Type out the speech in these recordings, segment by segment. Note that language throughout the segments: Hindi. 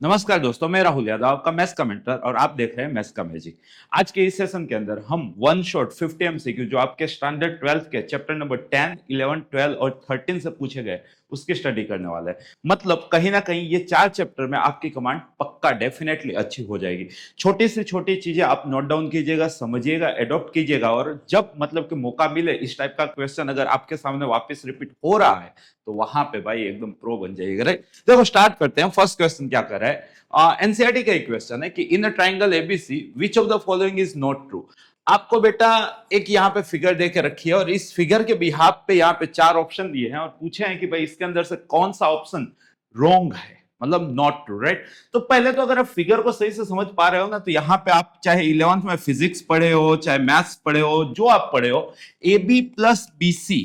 नमस्कार दोस्तों, मैं राहुल यादव, आपका मैथ्स का मेंटर और आप देख रहे हैं मैथ्स का मैजिक। आज के इस सेशन के अंदर हम वन शॉट 50 एमसीक्यू जो आपके स्टैंडर्ड 12th के चैप्टर नंबर 10, 11, 12 और 13 से पूछे गए उसकी स्टडी करने वाले हैं। मतलब कहीं ना कहीं ये 4 चैप्टर में आपकी कमांड पक्का डेफिनेटली अच्छी हो जाएगी। छोटी से छोटी चीजें आप नोट डाउन कीजिएगा, समझिएगा, एडॉप्ट कीजिएगा और जब मतलब कि मौका मिले इस टाइप का क्वेश्चन अगर आपके सामने वापस रिपीट हो रहा है तो वहां पे भाई एकदम प्रो बन जाइएगा। राइट, देखो स्टार्ट करते हैं। फर्स्ट क्वेश्चन क्या कर रहा है, एनसीईआरटी का एक क्वेश्चन है कि in a triangle ABC which of the following is not true. आपको बेटा एक यहाँ पे फिगर दे के रखी है और इस फिगर के बिहाफ पे यहाँ पे 4 ऑप्शन दिए हैं और पूछे हैं कि भाई इसके अंदर से कौन सा ऑप्शन रॉन्ग है, मतलब नॉट ट्रू। राइट, तो पहले तो अगर आप फिगर को सही से समझ पा रहे हो ना, तो यहाँ पे आप चाहे 11th में फिजिक्स पढ़े हो, चाहे मैथ्स पढ़े हो, जो आप पढ़े हो, A B plus B C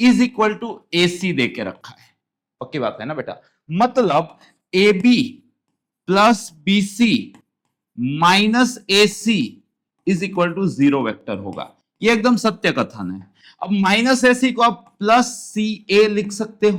is equal to A C दे के रखा है। पक्की बात है ना बेटा, मतलब A B plus B C minus A C is equal to 0 vector होगा। ये एकदम सत्य कथन है। अब माइनस ए सी को आप प्लस सी ए लिख सकते हो,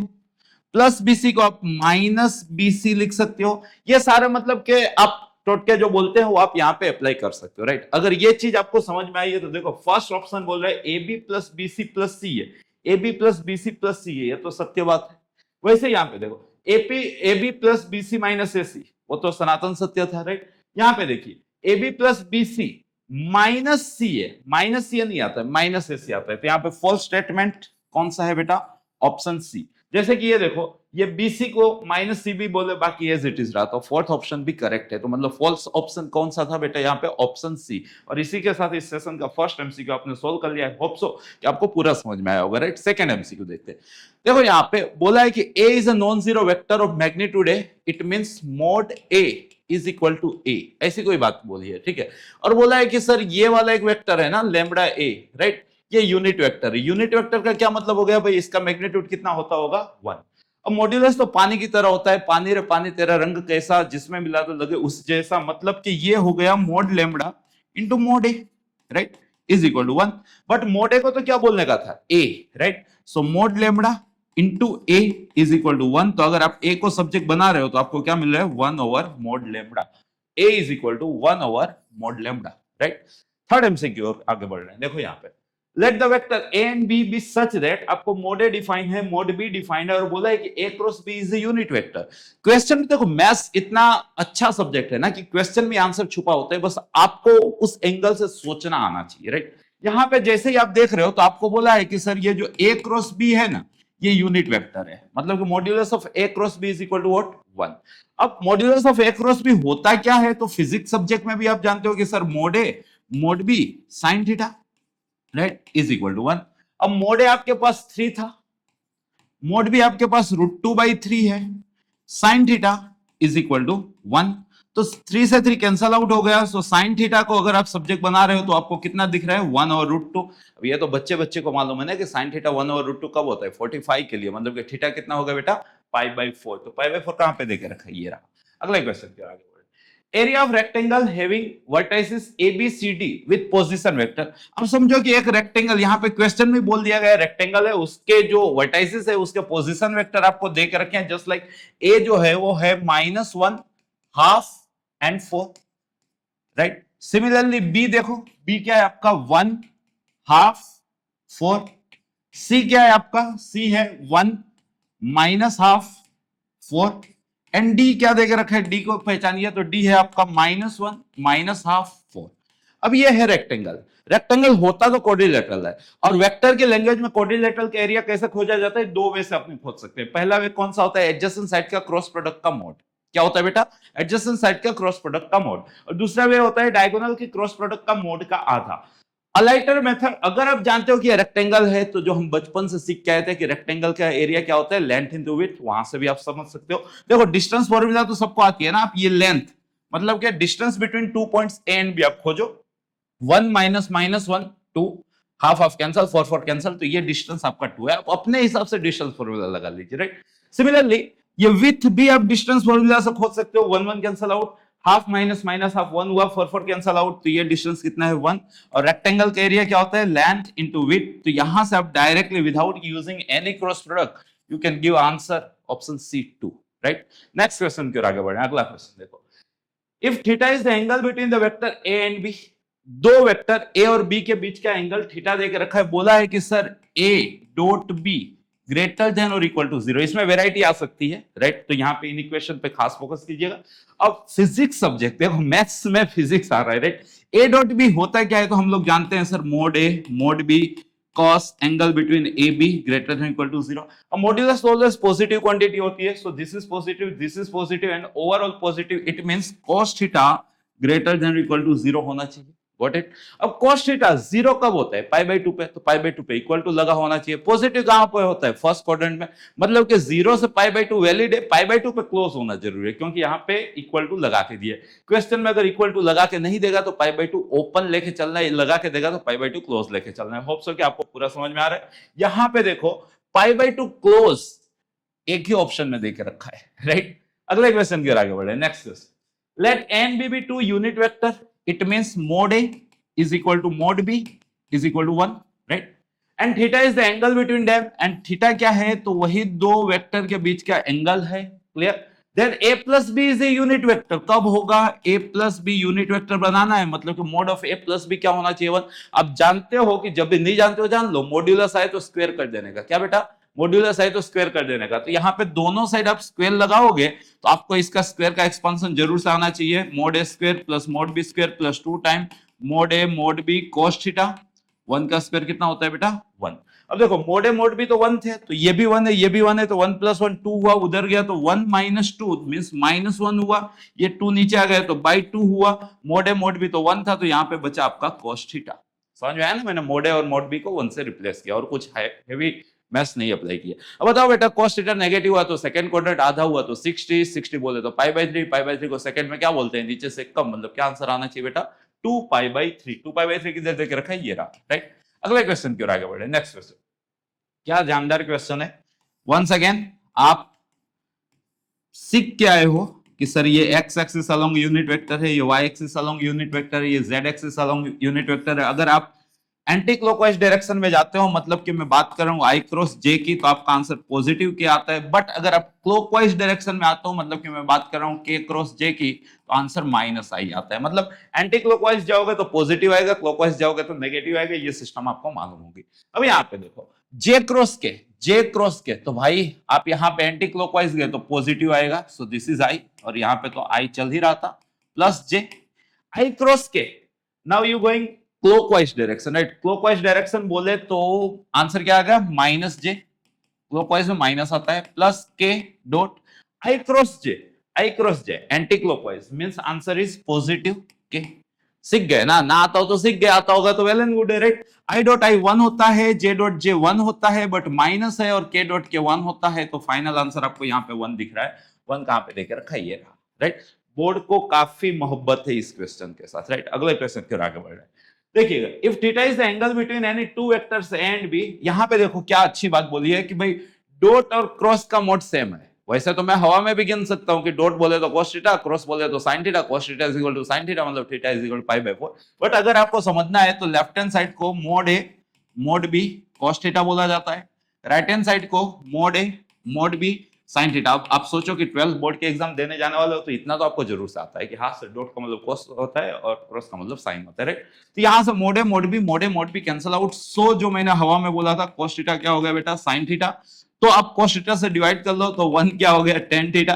प्लस बीसी को आप माइनस बीसी लिख सकते हो। ये सारे मतलब के आप टोटके जो बोलते हैं वो आप यहाँ पे अप्लाई कर सकते हो। राइट, अगर ये चीज आपको समझ में आई है तो देखो फर्स्ट ऑप्शन बोल रहा है A B plus B C plus C है, A B plus B C plus C है, ये तो सत्य बात है। वैसे यहाँ पे देखो A B plus B C minus A C, वो तो सनातन सत्य था। राइट, यहाँ पे देखिए A B plus B C minus C है, माइनस सी नहीं आता है, माइनस ए सी आता है, तो यहाँ पे फॉल्स स्टेटमेंट कौन सा है बेटा? Option C. जैसे कि ये देखो ये बीसी को माइनस सी भी बोले, बाकी एज इट इज रहा, तो फोर्थ ऑप्शन भी करेक्ट है। तो मतलब फॉल्स ऑप्शन कौन सा था बेटा? यहाँ पे ऑप्शन सी। और इसी के साथ इस सेशन का फर्स्ट एमसीक्यू आपने सोल्व कर लिया है। होप सो कि आपको पूरा समझ में आया होगा। राइट, सेकंड एमसीक्यू देखते हैं। देखो यहाँ पे बोला है कि A is a non zero vector of magnitude A, it means mod A is equal to A, ऐसी कोई बात बोली है। ठीक है, और बोला है कि सर ये वाला एक वेक्टर है ना लैम्बडा ए, राइट, ये यूनिट वेक्टर है। यूनिट वेक्टर का क्या मतलब हो गया भाई? इसका मैग्नीट्यूड कितना होता होगा? 1। अब मॉड्यूलस तो पानी की तरह होता है, पानी रे पानी तेरा रंग कैसा, जिसमें मिला तो लगे उस जैसा, मतलब कि ये हो गया mod lambda into mod A, right, is equal to 1। But mod A को तो क्या बोलने का था? A, right, so mod lambda into A is equal to 1। तो अगर आप ए को सब्जेक्ट बना रहे हो तो आपको क्या मिल रहा है? 1 over mod lambda. A is equal to 1 over mod lambda. Right, third MCQ आगे बढ़ रहे हैं। देखो यहाँ पे let the vector A and B B such that, आपको मोड ए डिफाइन है, मोड बी डिफाइंड है और बोला है कि A cross B is a unit vector. Question में देखो मैथ्स इतना अच्छा सब्जेक्ट है ना कि क्वेश्चन में आंसर छुपा होता है, बस आपको उस एंगल से सोचना आना चाहिए। राइट, यहां पे जैसे ही आप देख रहे हो तो आपको बोला है कि सर ये जो ए क्रॉस बी है ना, ये यूनिट वेक्टर है, मतलब कि modulus of A cross B is equal to what? 1। अब modulus of A cross B होता क्या है? तो फिजिक्स सब्जेक्ट में भी आप जानते हो कि sir mod A mod B sine theta, right, is equal to 1। अब मोड ए आपके पास 3 था, मोड बी आपके पास √2/3 है, sine theta is equal to 1। तो 3 से 3 कैंसल आउट हो गया। सो साइन थीटा को अगर आप सब्जेक्ट बना रहे हो तो आपको कितना दिख रहा है? 1 ओवर √2। अब ये तो बच्चे बच्चे को मालूम है ना कि साइन थीटा 1 ओवर √2 कब होता है? 45 के लिए, मतलब कि थीटा कितना होगा बेटा? π/4। तो π/4 कहां पे देके रखा है? ये रहा। अगला क्वेश्चन क्या आगे? Area of rectangle having vertices A B C D with position vector. अब समझो कि एक रेक्टेंगल, यहाँ पे क्वेश्चन में बोल दिया गया रेक्टेंगल है, उसके जो वर्टाइसिस है उसके पोजीशन वेक्टर आपको दे के रखे हैं। जस्ट लाइक ए जो है वो है -1, half and 4, right. Similarly B देखो, बी क्या है आपका? 1, हाफ, 4। सी क्या है आपका? सी है 1 माइनस हाफ, 4। एंड डी क्या देकर रखा है? डी को पहचानिए, तो डी है आपका -1 माइनस हाफ, 4। अब ये है रेक्टेंगल। रेक्टेंगल होता तो क्वाड्रिलेटरल है, और वेक्टर के लैंग्वेज में क्वाड्रिलेटरल का एरिया कैसे खोजा जाता है? 2 वे से अपने खोज सकते हैं। पहला वे कौन सा होता है? एडजेसेंट साइड का क्रॉस प्रोडक्ट का मोड। क्या होता है बेटा? एडजेसेंट साइड का क्रॉस प्रोडक्ट का मोड। और दूसरा वे होता है डायगोनल के क्रॉस प्रोडक्ट का मोड का आधा। अलाइटर मेथड, अगर आप जानते हो कि ये रेक्टेंगल है तो जो हम बचपन से सीख के आए थे कि रेक्टेंगल का एरिया क्या होता है? लेंथ इनटू विड्थ, वहां से भी आप समझ सकते हो। देखो डिस्टेंस फॉर्मूला तो सबको आती है ना। आप ये लेंथ मतलब क्या? Distance between 2 points A and B आप खोजो। 1 minus -1 2, half half cancel, 4 cancel, तो ये डिस्टेंस आपका 2 है। आप अपने हिसाब से डिस्टेंस फॉर्मूला लगा लीजिए। राइट, सिमिलरली ये विड्थ भी आप डिस्टेंस फॉर्मूला से खोज सकते हो। 1 1 cancel out, half minus minus half 1 हुआ, 4 कैंसल आउट, तो ये डिस्टेंस कितना है? 1। और रेक्टेंगल का एरिया क्या होता है? Length into width. तो यहां से आप directly without using any cross product you can give answer option C 2। Right. Next question की ओर आगे बढ़े। अगला क्वेश्चन देखो, if theta is the angle between the vector A and B, दो वेक्टर ए और बी के बीच का एंगल थीटा देके रखा है, बोला है कि सर ए डॉट बी ग्रेटर देन और इक्वल टू 0। इसमें वेराइटी आ सकती है, राइट। तो यहाँ पे इन इक्वेशन पे खास फोकस कीजिएगा। अब फिजिक्स सब्जेक्ट देखो, मैथ्स में फिजिक्स आ रहा है, राइट। ए डॉट बी होता क्या है तो हम लोग जानते हैं sir, mod A mod B cos angle between A B greater than equal to 0। अब मॉड्यूलस ऑलवेज पॉजिटिव क्वांटिटी होती है, so this is positive and overall positive, it means cos theta greater than equal to 0 होना चाहिए। Got it. अब cos थीटा 0 कब होता है? पाई बाई 2 पे, तो पाई बाई 2 पे इक्वल टू लगा होना चाहिए। पॉजिटिव कहां पे होता है? फर्स्ट क्वाड्रेंट में, मतलब कि 0 से पाई बाई 2 वैलिड है, पाई बाई 2 पे क्लोज होना जरूरी है, क्योंकि यहाँ पे इक्वल टू लगा के दिए। क्वेश्चन में अगर इक्वल टू लगा के नहीं देगा तो पाई बाई 2 ओपन लेके चलना है, लगा के देगा तो पाई बाई 2 क्लोज लेके चलना है। होप सो कि आपको पूरा समझ में आ रहा है। यहाँ पे देखो पाई बाई 2 क्लोज एक ही ऑप्शन में देके रखा है, राइट। अगले क्वेश्चन की ओर आगे बढ़े। Next question, let and be 2 unit vector, it means mod A is equal to mod b is equal to 1, right? And theta is the angle between them, and theta क्या है तो वही दो वेक्टर के बीच का एंगल है। Clear. Then a plus b is a unit vector। कब होगा? a plus b unit vector बनाना है, मतलब कि mod of a plus b क्या होना चाहिए? 1। अब जानते हो कि जब भी नहीं जानते हो जान लो, मॉड्यूलस आए तो स्क्वायर कर देने का। क्या बेटा? मॉड्यूलस आए तो स्क्वायर कर देने का। तो यहाँ पे दोनों साइड आप स्क्वायर लगाओगे तो आपको इसका स्क्वायर का एक्सपेंशन जरूर से आना चाहिए। Mod A square plus mod B square plus 2 time mod A mod B cos theta. 1 का स्क्वायर कितना होता है बेटा? 1। अब देखो मोड ए मोड बी तो 1 थे, तो ये भी 1 है, ये भी 1 है, तो 1 प्लस 1 2 हुआ, उधर गया तो 1 माइनस 2 मींस माइनस 1 हुआ, ये 2 नीचे आ गया तो बाई 2 हुआ। मोड ए मोड बी तो 1 था, तो यहाँ पे बचा आपका cos थीटा। समझ में आया ना? मैंने मोड ए और मोड बी को 1 से रिप्लेस किया और कुछ हेवी मैथ्स नहीं अप्लाई किया। अब बताओ बेटा, cos थीटा नेगेटिव हुआ तो सेकंड क्वाड्रेंट आधा हुआ तो 60 बोले तो पाई बाई 3 को सेकंड में क्या बोलते हैं? नीचे से कम, मतलब क्या आंसर आना चाहिए बेटा? 2 पाई बाई 3। 2 पाई बाई 3 किधर देके रखा है? ये रहा, राइट। अगले क्वेश्चन की ओर आगे बढ़े। नेक्स्ट क्वेश्चन, क्या जानदार क्वेश्चन है। वंस अगेन आप सीख के आए हो कि सर ये x axis along unit vector है, ये y axis along unit vector है, ये z axis along unit vector है। अगर आप एंटी क्लॉकवाइज डायरेक्शन में जाते हो, मतलब कि मैं बात कर रहा हूँ i क्रॉस j की, तो आपका आंसर पॉजिटिव के आता है। बट अगर आप क्लॉकवाइज डायरेक्शन में आते हो, मतलब कि मैं बात कर रहा हूँ k क्रॉस j की, तो आंसर माइनस i आता है। मतलब एंटी क्लॉकवाइज जाओगे तो पॉजिटिव आएगा, क्लॉकवाइज जाओगे तो नेगेटिव आएगा। ये सिस्टम आपको मालूम होगी। अब यहाँ पे देखो j क्रॉस के, तो भाई आप यहाँ पे एंटी क्लॉकवाइज गए तो पॉजिटिव आएगा, सो दिस इज i, और यहाँ पे तो i चल ही रहा था, प्लस j। i क्रॉस के, now you going clockwise direction, right. Clockwise direction बोले तो आंसर क्या आ गया? Minus j। क्लॉकवाइज में माइनस आता है, plus k dot i cross j anti clockwise means answer is positive k। सीख गए ना? ना आता हो तो सीख गए, आता होगा तो वेल एंड गुड है, राइट। i डॉट i 1 होता है, j डॉट j 1 होता है, बट माइनस है, और k डॉट k 1 होता है, तो फाइनल आंसर आपको यहाँ पे 1 दिख रहा है। 1 कहां पे देकर रखा है? ये रहा, राइट। बोर्ड को काफी मोहब्बत है इस क्वेश्चन के साथ, राइट। अगले क्वेश्चन की ओर आगे बढ़ रहे हैं। देखिएगा, if theta is the angle between any two vectors A and B, यहां पे देखो क्या अच्छी बात बोली है कि भाई डॉट और क्रॉस का मोड सेम है। वैसे तो मैं हवा में भी गिन सकता हूं कि डॉट बोले तो cos थीटा, क्रॉस बोले तो sin theta, cos theta is equal to sin theta, मतलब theta is equal to pi by 4। But अगर आपको समझना है तो लेफ्ट हैंड साइड को mod A mod B cos theta बोला जाता है, राइट हैंड साइड को mod A mod B sin theta. आप सोचो कि 12th बोर्ड के एग्जाम देने जाने वाले हो तो इतना तो आपको जरूर से आता है कि हाँ सर, डॉट का मतलब cos होता है और क्रॉस का मतलब sin होता है, राइट। तो यहां से mode A mod B cancel out. सो जो मैंने हवा में बोला था cos थीटा क्या हो गया बेटा? sin theta. तो आप cos थीटा से डिवाइड कर लो तो 1 क्या हो गया? tan theta,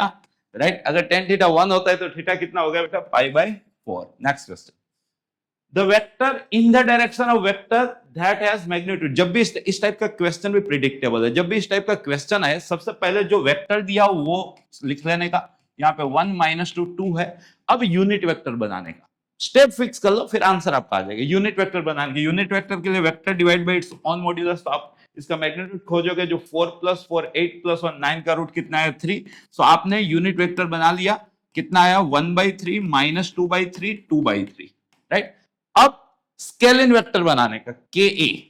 right. अगर tan थीटा 1 होता है तो थीटा कितना हो गया बेटा? पाई by 4। Next question, the vector in the direction of vector that has magnitude. जब भी इस टाइप का क्वेश्चन भी प्रिडिक्टेबल है, जब भी इस टाइप का क्वेश्चन है, सबसे पहले जो वेक्टर दिया वो लिख लेने का। यहाँ पे 1 माइनस 2 2 है। अब यूनिट वेक्टर बनाने का स्टेप फिक्स कर लो, फिर आंसर आपका आ जाएगा। यूनिट वेक्टर बनाने के, यूनिट वेक्टर के लिए vector divide by its own modulus, तो आप इसका मैग्नीट्यूड खोजोगे, जो 4 प्लस 4 8 प्लस 1 9 का रूट कितना है? 3। सो आपने यूनिट वेक्टर बना लिया, कितना आया? 1/3 माइनस 2/3 2/3, राइट। अब स्केलिन वेक्टर बनाने का के ए,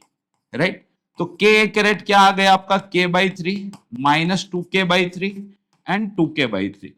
राइट। तो के ए के रेट क्या आ गया आपका? k/3 minus 2k/3 and 2k/3।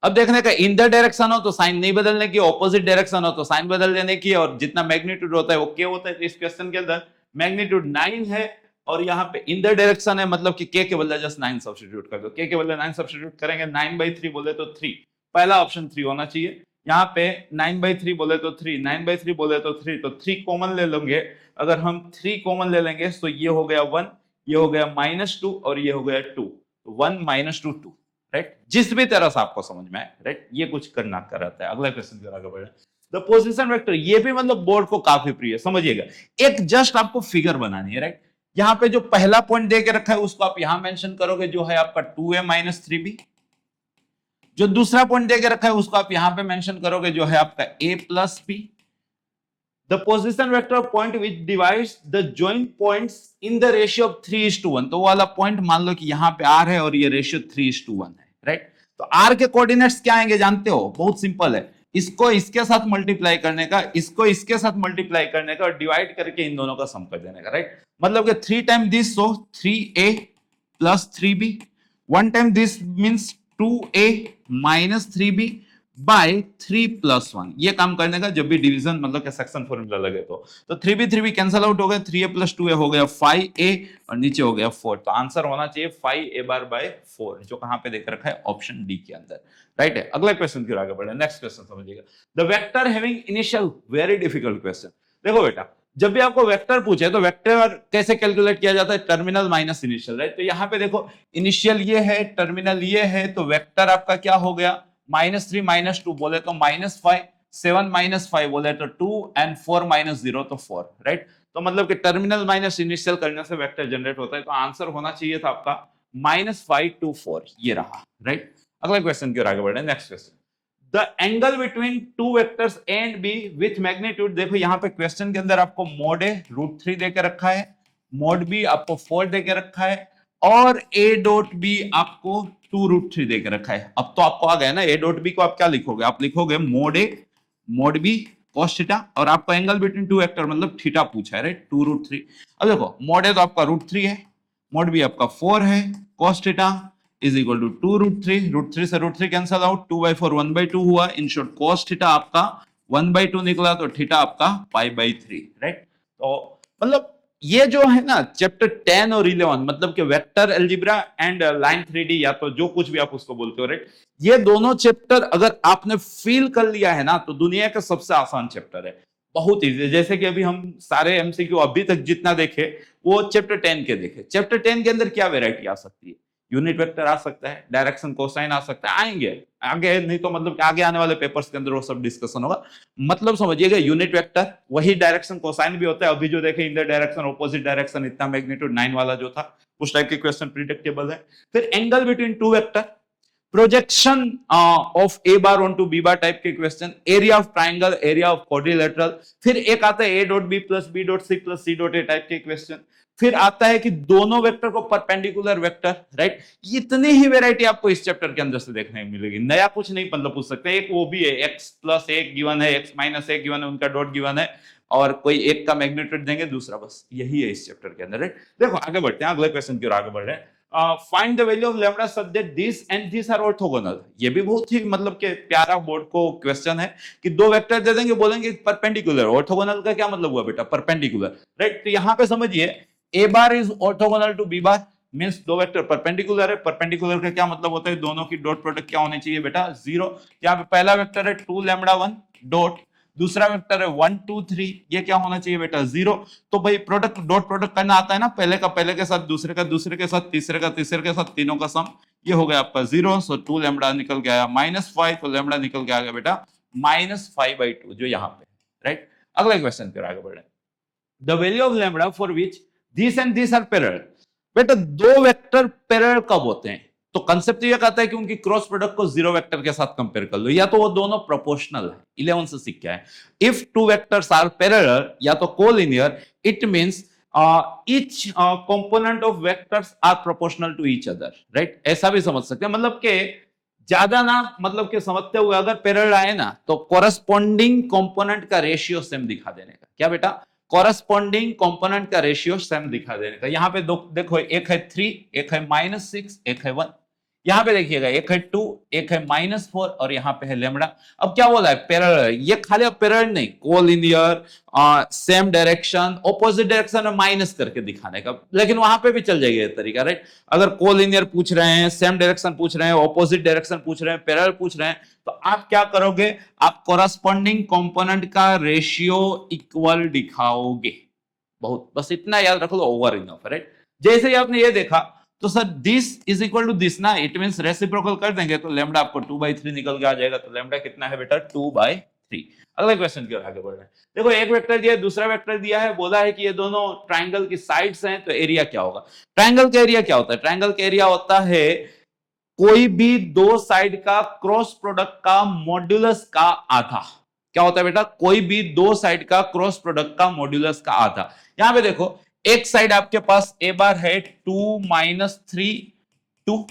अब देखने का इन द डायरेक्शन हो तो साइन नहीं बदलने की, ऑपोजिट डायरेक्शन हो तो साइन बदल देने की, और जितना मैग्नीट्यूड होता है वो के होता है। तो इस क्वेश्चन के अंदर मैग्नीट्यूड 9 है और यहाँ पे इन द डायरेक्शन है, मतलब कि के बदले जस्ट 9 सब्स्टिट्यूट कर दो, के बदले 9 सब्स्टिट्यूट करेंगे, 9/3 बोले तो 3, पहला ऑप्शन 3 होना चाहिए। यहाँ पे 9/3 बोले तो 3, 9/3 बोले तो 3, तो 3 कॉमन ले लेंगे। अगर हम 3 कॉमन ले लेंगे तो ये हो गया 1, ये हो गया -2 और ये हो गया 2, 1 -2 2, राइट। जिस भी तरह से आपको समझ में आए, राइट, ये कुछ करना कर रहता है। अगला क्वेश्चन की ओर आगे बढ़े। द पोजीशन वेक्टर, ये भी मतलब बोर्ड को काफी प्रिय है, समझिएगा। एक जस्ट आपको फिगर बनानी है, राइट। यहाँ पे जो पहला पॉइंट दे के रखा है उसको आप यहां मेंशन करोगे, जो है आपका 2a - 3b। जो दूसरा पॉइंट दे के रखा है उसको आप यहां पे मेंशन करोगे, जो है आपका a + b। The position vector point which divides the joint points in the ratio of 3:1, तो वो वाला पॉइंट मान लो कि यहाँ पे R है और ये रेशियो 3:1 है, राइट। तो R के कोऑर्डिनेट्स क्या आएंगे जानते हो, बहुत सिंपल है, इसको इसके साथ मल्टीप्लाई करने का, इसको इसके साथ मल्टीप्लाई करने का और डिवाइड करके इन दोनों का सम कर देने का, राइट। मतलब कि 3 time this, so 3a + 3b, 1 time this means 2a - 3b by 3 + 1। ये काम करने का जब भी डिवीजन मतलब कि सेक्शन फॉर्मूला लगे तो 3b 3b कैंसिल आउट हो गया, 3a + 2a हो गया 5a और नीचे हो गया 4। तो आंसर होना चाहिए 5a/4, जो कहां पे देख रखा है, ऑप्शन डी के अंदर, राइट है। अगला क्वेश्चन की ओर आगे बढ़े। नेक्स्ट क्वेश्चन समझिएगा। The vector having initial, very difficult question. देखो बेटा, जब भी आपको वेक्टर पूछे तो वेक्टर कैसे कैलकुलेट किया जाता है, टर्मिनल माइनस इनिशियल, राइट। तो यहाँ पे देखो इनिशियल ये है, टर्मिनल ये है, तो वेक्टर आपका क्या हो गया, -3 - 2 बोले तो -5, 7 - 5 बोले तो 2 एंड 4 - 0 तो 4, राइट। तो मतलब कि टर्मिनल माइनस इनिशियल करने से वेक्टर जनरेट होता है। तो आंसर होना चाहिए था आपका -5 to 4, ये रहा, राइट। अगला क्वेश्चन की ओर आगे बढ़े। Next question, the angle between two vectors A and B with magnitude. देखो यहाँ पे क्वेश्चन के अंदर आपको मोड ए √3 दे के रखा है, मोड बी आपको 4 दे के रखा है और a.b आपको 2√3 दे के रखा है। अब तो आपको आ गया ना, a.b को आप क्या लिखोगे, आप लिखोगे mode A mod B cos theta, और आपको एंगल बिटवीन टू वेक्टर मतलब थीटा पूछा है, राइट, 2√3। अब देखो मोड ए तो आपका √3 है, मोड बी आपका 4 है, cos theta is equal to 2√3, √3 से √3 कैंसिल आउट, 2/4 1/2 हुआ। इन शॉर्ट cos थीटा आपका 1/2 निकला, तो थीटा आपका π/3, राइट। तो मतलब ये जो है ना चैप्टर 10 और 11, मतलब कि vector algebra and line 3D, या तो जो कुछ भी आप उसको बोलते हो, राइट, ये दोनों चैप्टर अगर आपने फील कर लिया है ना तो दुनिया का सबसे आसान चैप्टर है, बहुत इजी। जैसे कि अभी हम सारे एमसीक्यू अभी तक जितना देखे वो चैप्टर 10 के देखे। चैप्टर 10 के अंदर क्या वेरायटी आ सकती है, यूनिट वेक्टर आ सकता है, डायरेक्शन कोसाइन आ सकता है, आएंगे आगे, नहीं तो मतलब आगे आने वाले पेपर्स के अंदर वो सब डिस्कशन होगा। मतलब समझिएगा यूनिट वेक्टर वही डायरेक्शन कोसाइन भी होता है। अभी जो देखे इन द डायरेक्शन ऑपोजिट डायरेक्शन, इतना मैग्नीट्यूड 9 वाला जो था, उस टाइप के क्वेश्चन प्रिडिक्टेबल है। फिर angle between two vector, projection of A bar onto B bar type के question, area of triangle, area of quadrilateral. फिर एक आता है a.b + b.c + c.a टाइप के क्वेश्चन। फिर आता है कि दोनों वेक्टर को परपेंडिकुलर वेक्टर, राइट। इतनी ही वैरायटी आपको इस चैप्टर के अंदर से देखने को मिलेगी, नया कुछ नहीं मतलब पूछ सकते। एक वो भी है x + 1 गिवन है, x - 1 गिवन है, उनका डॉट गिवन है और कोई एक का मैग्नीट्यूड देंगे, दूसरा, बस यही है इस चैप्टर के अंदर, राइट। देखो आगे बढ़ते हैं, अगले क्वेश्चन की ओर आगे बढ़ रहे हैं। Find the value of lambda such that this and this are orthogonal. ये भी बहुत ही मतलब के प्यारा बोर्ड को क्वेश्चन है कि दो वेक्टर दे देंगे, बोलेंगे परपेंडिकुलर। ऑर्थोगोनल का क्या मतलब हुआ बेटा, परपेंडिकुलर, राइट। तो यहाँ पे समझिए a bar is orthogonal to b bar, मींस दो वेक्टर परपेंडिकुलर है। परपेंडिकुलर का क्या मतलब होता है, दोनों की डॉट प्रोडक्ट क्या होनी चाहिए बेटा, 0। यहाँ पे पहला वेक्टर है 2 λ1 डॉट, दूसरा वेक्टर है 1 2 3, ये क्या होना चाहिए बेटा, 0। तो भाई प्रोडक्ट डॉट प्रोडक्ट करना आता है ना, पहले का पहले के साथ, दूसरे का दूसरे के साथ, तीसरे का तीसरे के साथ, तीनों का सम, ये हो गया आपका 0। सो 2 λ निकल के आया -5, तो लैम्डा निकल के आ गया बेटा -5/2, जो यहाँ पे, राइट। अगला क्वेश्चन पे आगे बढ़े। The value of lambda for which this and this are parallel. बेटा दो वेक्टर पैरेलल कब होते हैं, तो कंसेप्ट ये कहता है कि उनकी क्रॉस प्रोडक्ट को जीरो वेक्टर के साथ कंपेयर कर लो, या तो वो दोनों प्रोपोर्शनल है। 11 से सीख के आए, if two vectors are parallel या तो collinear, it means each component of vectors are proportional to each other, right. ऐसा भी समझ सकते हैं, मतलब के ज्यादा ना, मतलब के समझते हुए अगर पैरेलल आए ना तो कोरस्पॉन्डिंग कंपोनेंट का रेशियो सेम दिखा देने का। क्या बेटा, कोरस्पॉन्डिंग कंपोनेंट का रेशियो सेम दिखा देने का। यहाँ पे देखो एक है 3, एक है -6, एक है 1। यहाँ पे देखिएगा एक है 2, एक है -4 और यहाँ पे है लेमडा। अब क्या बोला है, पैरेलल। ये खाली अब पैरेलल नहीं, collinear, same direction, opposite direction में माइनस करके दिखाने का, लेकिन वहां पे भी चल जाएगा ये तरीका, राइट। अगर कोलिनियर पूछ रहे हैं, सेम डायरेक्शन पूछ रहे हैं, ऑपोजिट डायरेक्शन पूछ रहे हैं, पैरेलल पूछ रहे हैं, तो आप क्या करोगे, आप कोरस्पॉन्डिंग कंपोनेंट का रेशियो इक्वल दिखाओगे। बहुत, बस इतना याद रख लो, ओवर इनफ, राइट। जैसे ही आपने ये देखा तो sir this is equal to this ना, इट मींस रेसिप्रोकल कर देंगे तो लेमडा आपको 2/3 निकल के आ जाएगा। तो लेमडा कितना है बेटा, 2/3। अगले क्वेश्चन की ओर आगे बढ़ रहे हैं। देखो एक वेक्टर दिया है, दूसरा वेक्टर दिया है, बोला है कि ये दोनों ट्रायंगल की साइड्स हैं, तो एरिया क्या होगा। ट्रायंगल का एरिया क्या होता है, ट्रायंगल का एरिया होता है कोई भी दो साइड का क्रॉस प्रोडक्ट का मॉड्यूलस का आधा। क्या होता है बेटा, कोई भी दो साइड का क्रॉस प्रोडक्ट का मॉड्यूलस का आधा। यहां पे देखो एक साइड आपके पास ए बार है 2 - 3 2,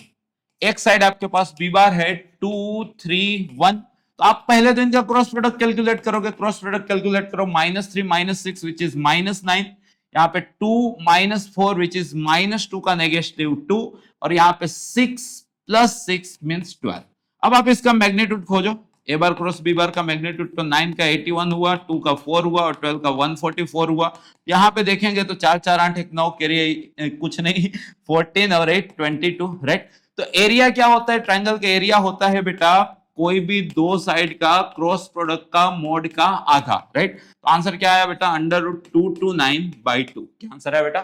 एक साइड आपके पास बी बार है 2 3 1। तो आप पहले तो इनका क्रॉस प्रोडक्ट कैलकुलेट करोगे, क्रॉस प्रोडक्ट कैलकुलेट करो, -3 - 6 विच इज -9, यहाँ पे 2 - 4 विच इज -2 का -2, और यहाँ पे 6 + 6 मींस 12। अब आप इसका मैग्नीट्यूड खोजो, ए बार क्रॉस बी बार का मैग्नीट्यूड तो 9 का 81 हुआ, 2 का 4 हुआ और 12 का 144 हुआ। यहाँ पे देखेंगे तो 4 4 8 1 9 कैरी कुछ नहीं, 14 और 8 22, राइट। तो एरिया क्या होता है, ट्रायंगल का एरिया होता है बेटा कोई भी दो साइड का क्रॉस प्रोडक्ट का मोड का आधा, राइट। तो आंसर क्या आया बेटा, √229/2। क्या आंसर है बेटा,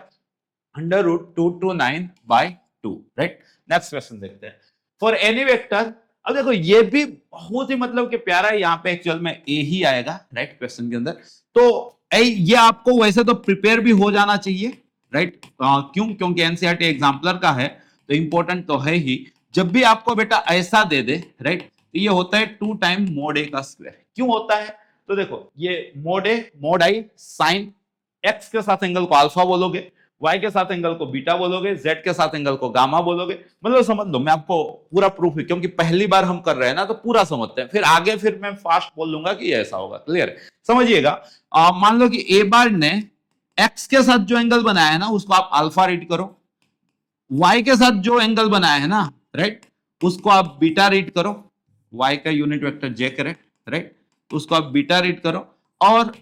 √229/2, राइट। नेक्स्ट क्वेश्चन देखते हैं। फॉर एनी वेक्टर, अब देखो ये भी बहुत ही मतलब कि प्यारा है, यहाँ पे एक्चुअल में ए ही आएगा, राइट, क्वेश्चन के अंदर। तो ये आपको वैसे तो प्रिपेयर भी हो जाना चाहिए, राइट। क्यों, क्योंकि एनसीईआरटी एग्जाम्पलर का है तो इंपॉर्टेंट तो है ही। जब भी आपको बेटा ऐसा दे दे, राइट, तो ये होता है 2 टाइम mod a का स्क्वायर। क्यों होता है, तो देखो ये mod a mod i sin x के साथ एंगल को अल्फा बोलोगे, y के साथ एंगल को बीटा बोलोगे, z के साथ एंगल को गामा बोलोगे। मतलब समझ लो, मैं आपको पूरा प्रूफ है, क्योंकि पहली बार हम कर रहे हैं ना, तो पूरा समझते हैं, फिर आगे फिर मैं फास्ट बोल लूंगा कि ऐसा होगा। क्लियर है, समझिएगा। मान लो कि a बार ने x के साथ जो एंगल बनाया है ना, उसको आप अल्फा रीड करो, y के साथ जो एंगल बनाया है ना, राइट, उसको आप बीटा रीड करो, y का unit vector j correct, right, उसको आप बीटा रीड करो, और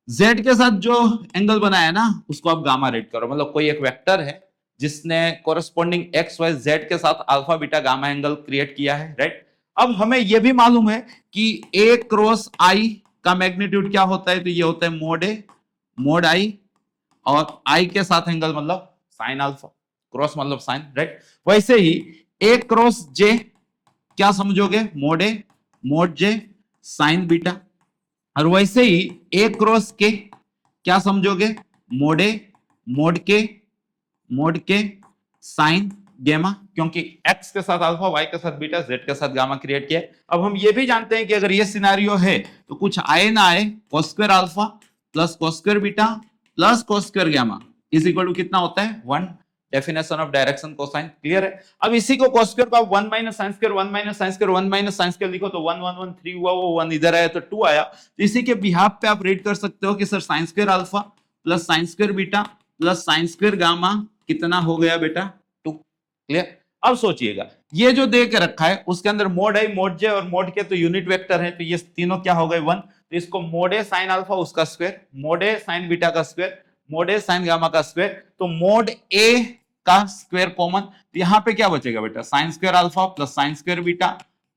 z के साथ जो एंगल बनाया है ना, उसको आप गामा रीड करो। मतलब कोई एक वेक्टर है जिसने कोरस्पॉन्डिंग x y z के साथ alpha beta gamma angle create किया है, राइट। अब हमें यह भी मालूम है कि a क्रॉस i का मैग्नीट्यूड क्या होता है, तो ये होता है mod a mod i, और i के साथ एंगल मतलब साइन अल्फा, क्रॉस मतलब साइन, राइट। वैसे ही a क्रॉस j क्या समझोगे, mod a mod j sign beta, और वैसे ही a क्रॉस के क्या समझोगे, mod a mod के साइन गेमा, क्योंकि x के साथ अल्फा, y के साथ बीटा, z के साथ गामा क्रिएट किया है। अब हम ये भी जानते हैं कि अगर ये सिनेरियो है तो कुछ आए ना आए, cos square alpha plus cos square beta plus cos square gamma is equal to कितना होता है, 1। Definition of direction cosine clear है। अब इसी को cos स्क्वायर को आप 1 - sin square 1 - sin square 1 - sin square लिखो तो 1 1 1 3 हुआ, वो 1 इधर आया तो 2 आया। तो इसी के बिहाफ पे आप रीड कर सकते हो कि sir sin square alpha plus sin square beta plus sin square gamma कितना हो गया बेटा, 2। क्लियर। अब सोचिएगा ये जो दे के रखा है उसके अंदर mod i mod j और mod k तो यूनिट वेक्टर है, तो ये तीनों क्या हो गए 1। तो इसको mod a sin अल्फा उसका square, mod a sin beta का square, mod a sin gamma का स्क्वायर, तो mod a का स्क्वायर कॉमन, तो यहां पे क्या बचेगा बेटा, sine square alpha plus sine square beta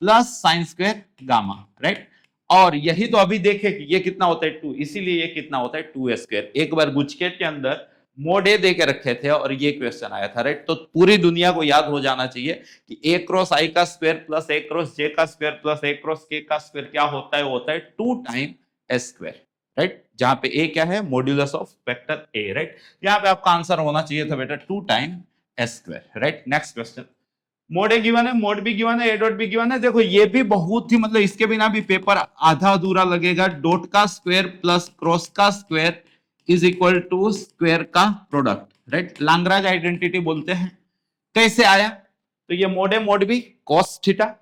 plus sine square gamma, right. और यही तो अभी देखे कि ये कितना होता है 2, इसीलिए ये कितना होता है 2a स्क्वायर। एक बार गुचकेट के अंदर mod a दे के रखे थे और ये क्वेश्चन आया था, राइट। तो पूरी दुनिया को याद हो जाना चाहिए कि a क्रॉस i का square plus a cross j का square plus a cross k का स्क्वायर क्या होता है, वो होता है 2 टाइम s स्क्वायर, राइट। जहां पे a क्या है, modulus of vector a, right. यहाँ पे आपका आंसर होना चाहिए था बेटा 2 time s square, right. Next question, mod a given है, mod b गिवन है, a डॉट b गिवन है। देखो ये भी बहुत ही मतलब इसके बिना भी पेपर आधा अधूरा लगेगा। डॉट का स्क्वायर प्लस क्रॉस का square is equal to square का प्रोडक्ट, राइट। लाग्रांज आइडेंटिटी बोलते हैं। कैसे आया, तो ये mod a mod b cos theta,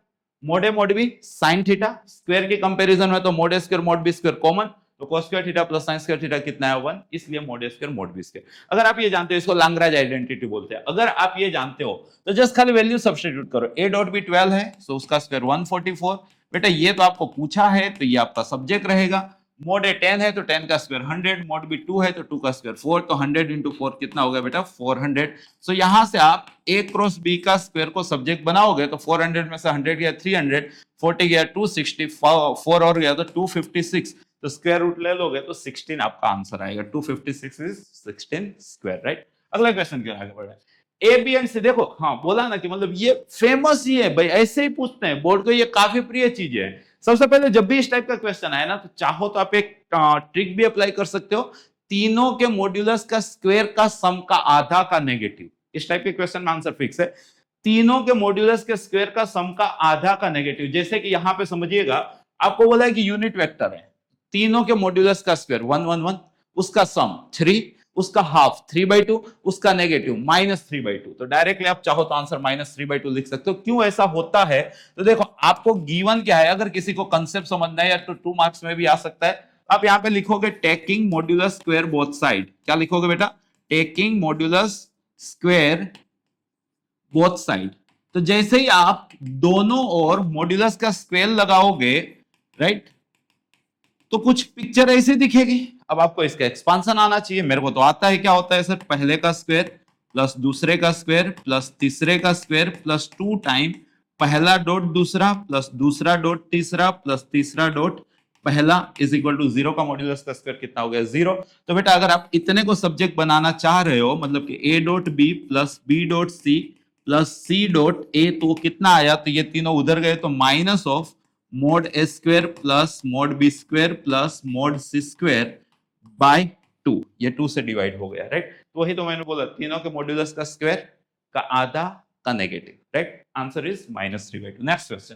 mod a mod b sin theta, square की कंपैरिजन में तो mod a square mod b square common, तो cos square theta plus sin square theta कितना है 1, इसलिए mod a square mod b square. अगर आप ये जानते हो, इसको लैग्रेंज आइडेंटिटी बोलते हैं। अगर आप ये जानते हो तो जस्ट खाली वैल्यू सब्स्टिट्यूट करो। a डॉट b 12 है, सो उसका स्क्वायर 144। बेटा ये तो आपको पूछा है, तो ये आपका सब्जेक्ट रहेगा। mod a 10 है तो 10 का स्क्वायर 100, mod b 2 है तो 2 का स्क्वायर 4, तो 100 इंटू 4 कितना हो गया बेटा 400। सो यहां से आप a क्रॉस b का स्क्वायर को सब्जेक्ट बनाओगे तो 400 में से 100 गया 300, 40 गया 260, 4 और गया तो 256, तो स्क्वायर रूट ले लोगे तो 16 आपका आंसर आएगा। 256 इज 16 स्क्वायर, राइट। अगला क्वेश्चन क्यों आगे बढ़ा है? ए बी एंड सी, देखो हाँ बोला ना कि मतलब ये फेमस ही है भाई, ऐसे ही पूछते हैं बोर्ड को, ये काफी प्रिय चीजें हैं। सबसे पहले जब भी इस टाइप का क्वेश्चन आए ना, तो चाहो तो आप एक ट्रिक भी अप्लाई कर सकते हो, तीनों के मॉड्यूलस का स्क्वायर का सम का आधा का नेगेटिव। इस टाइप के क्वेश्चन में आंसर फिक्स है, तीनों के मॉड्यूलस के स्क्वायर का सम का आधा का नेगेटिव। जैसे कि यहां पे समझिएगा, आपको बोला है कि यूनिट वेक्टर है, तीनों के मॉड्यूलस का स्क्वायर 1 1 1, उसका सम 3, उसका हाफ 3/2, उसका नेगेटिव -3/2। तो डायरेक्टली आप चाहो तो आंसर -3/2 लिख सकते हो। क्यों ऐसा होता है? तो देखो आपको गिवन क्या है, अगर किसी को कंसेप्ट समझना है या तो 2 मार्क्स में भी आ सकता है। आप यहां पे लिखोगे taking modulus square both side. क्या लिखोगे बेटा? Taking modulus square both side. तो जैसे ही आप दोनों ओर मॉड्यूलस का स्क्वायर लगाओगे, राइट, तो कुछ पिक्चर ऐसे दिखेगी। अब आपको इसका एक्सपांशन आना चाहिए, मेरे को तो आता है। क्या होता है सर? पहले का स्क्वायर प्लस दूसरे का स्क्वायर प्लस तीसरे का स्क्वायर प्लस 2 टाइम पहला डॉट दूसरा प्लस दूसरा डॉट तीसरा प्लस तीसरा डॉट पहला इज इक्वल टू 0 का मॉड्यूलस का स्क्वायर कितना हो गया 0। तो बेटा अगर आप इतने को सब्जेक्ट बनाना चाह रहे हो, मतलब कि a dot b plus b dot c plus c dot a, तो कितना आया? तो ये तीनों उधर गए तो minus of mod a square plus mod b square plus mod c square by 2, ये 2 से डिवाइड हो गया, राइट। तो वही तो मैंने बोला, तीनों के मॉड्यूलस का स्क्वायर का आधा का negative, right. Answer is -3/2। Next question,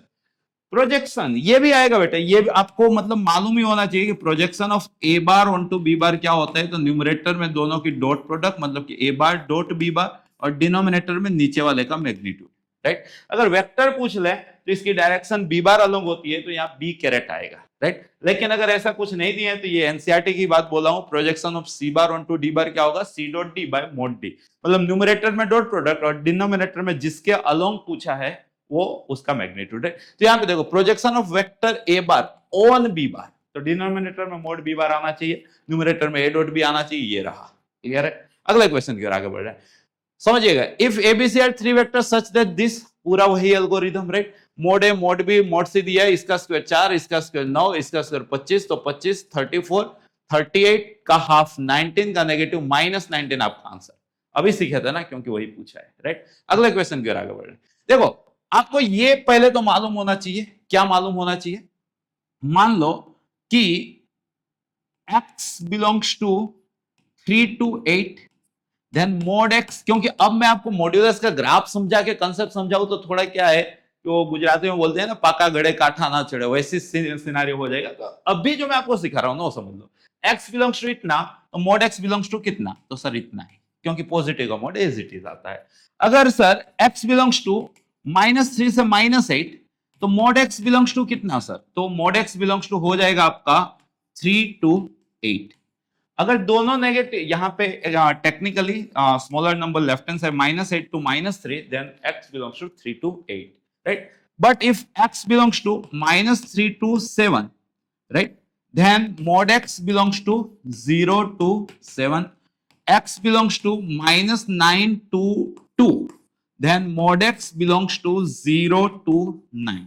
projection. ये भी आएगा बेटा, ये भी आपको मतलब मालूम ही होना चाहिए कि projection of a bar onto b बार क्या होता है। तो न्यूमरेटर में दोनों की डॉट प्रोडक्ट, मतलब कि a बार डॉट b बार, और डिनोमिनेटर में नीचे वाले का मैग्नीट्यूड, राइट। अगर वेक्टर पूछ ले तो इसकी डायरेक्शन b बार अलग होती है, तो यहाँ b कैरेट आएगा, राइट। लेकिन अगर ऐसा कुछ नहीं दिया है तो ये एनसीईआरटी की बात बोला हूं, projection of c bar onto d bar क्या होगा? c dot d by mod d, मतलब न्यूमरेटर में डॉट प्रोडक्ट और डिनोमिनेटर में जिसके अलोंग पूछा है वो उसका मैग्नीट्यूड है। तो यहाँ पे देखो, projection of vector a bar on b बार, तो डिनोमिनेटर में mod b बार आना चाहिए, न्यूमरेटर में a डॉट b आना चाहिए, ये रहा, क्लियर है। अगला क्वेश्चन की ओर आगे बढ़ रहा है, समझिएगा। If ABC are 3 vector such that this, पूरा वही algorithm, right. mod a mod b mod c दिया है, इसका स्क्वायर 4, इसका स्क्वायर 9, इसका स्क्वायर 25, तो 25 34 38 का हाफ 19 का नेगेटिव -19 आपका आंसर। अभी सीखे थे ना, क्योंकि वही पूछा है, राइट। अगले क्वेश्चन की ओर आगे बढ़ रहे हैं। देखो आपको ये पहले तो मालूम होना चाहिए, क्या मालूम होना चाहिए? मान लो कि x belongs to 3 to 8, then mod x, क्योंकि अब मैं आपको मॉड्यूलस का ग्राफ समझा के कंसेप्ट समझाऊं तो थोड़ा क्या है, तो गुजराती में बोलते हैं ना, पाका गड़े काठा ना चढ़े, वैसी सिनेरियो हो जाएगा। तो अभी जो मैं आपको सिखा रहा हूं ना वो समझ लो। x बिलोंग्स टू इतना, तो mod x बिलोंग्स टू कितना? तो सर इतना ही, क्योंकि पॉजिटिव का मोड एज इट इज आता है। अगर सर x बिलोंग्स टू -3 से -8, तो mod x बिलोंग्स टू कितना सर? तो mod x बिलोंग्स टू हो जाएगा आपका 3 to 8। अगर दोनों नेगेटिव, यहाँ पे technically smaller number left hand side -8 to -3, then x belongs to 3 to 8, right. But if x belongs to -3 to 7, right, then mod x belongs to 0 to 7, x belongs to -9 to 2, then mod x belongs to 0 to 9।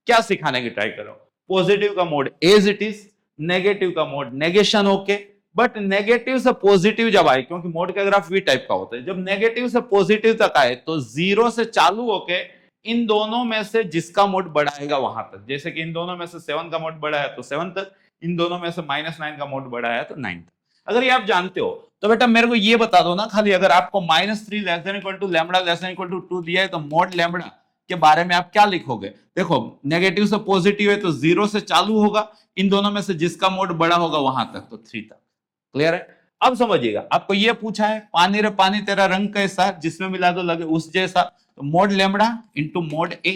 क्या सिखाने की ट्राई करो? पॉजिटिव का mod as it is, negative का mod negation okay, but negative से पॉजिटिव जब आए, क्योंकि मोड का ग्राफ वी टाइप का होता है, जब नेगेटिव से पॉजिटिव तक आए तो 0 से चालू होके इन दोनों में से जिसका मोड बढ़ाएगा वहां तक, जैसे कि इन दोनों में से 7 का मोड बढ़ा है तो 7 तक, इन दोनों में से -9 का मोड बढ़ा है तो 9 तक। अगर ये आप जानते हो तो बेटा मेरे को ये बता दो ना खाली, अगर आपको -3 < <2 दिया है तो मोड लैम्बडा के बारे में आप क्या लिखोगे? देखो नेगेटिव से पॉजिटिव है तो 0 से चालू होगा, इन दोनों में से जिसका मोड बड़ा होगा वहां तक, तो 3 तक, क्लियर है। अब समझिएगा, आपको ये पूछा है पानी रे पानी तेरा रंग कैसा, जिसमें मिला दो लगे उस जैसा, तो mod lambda into mod A,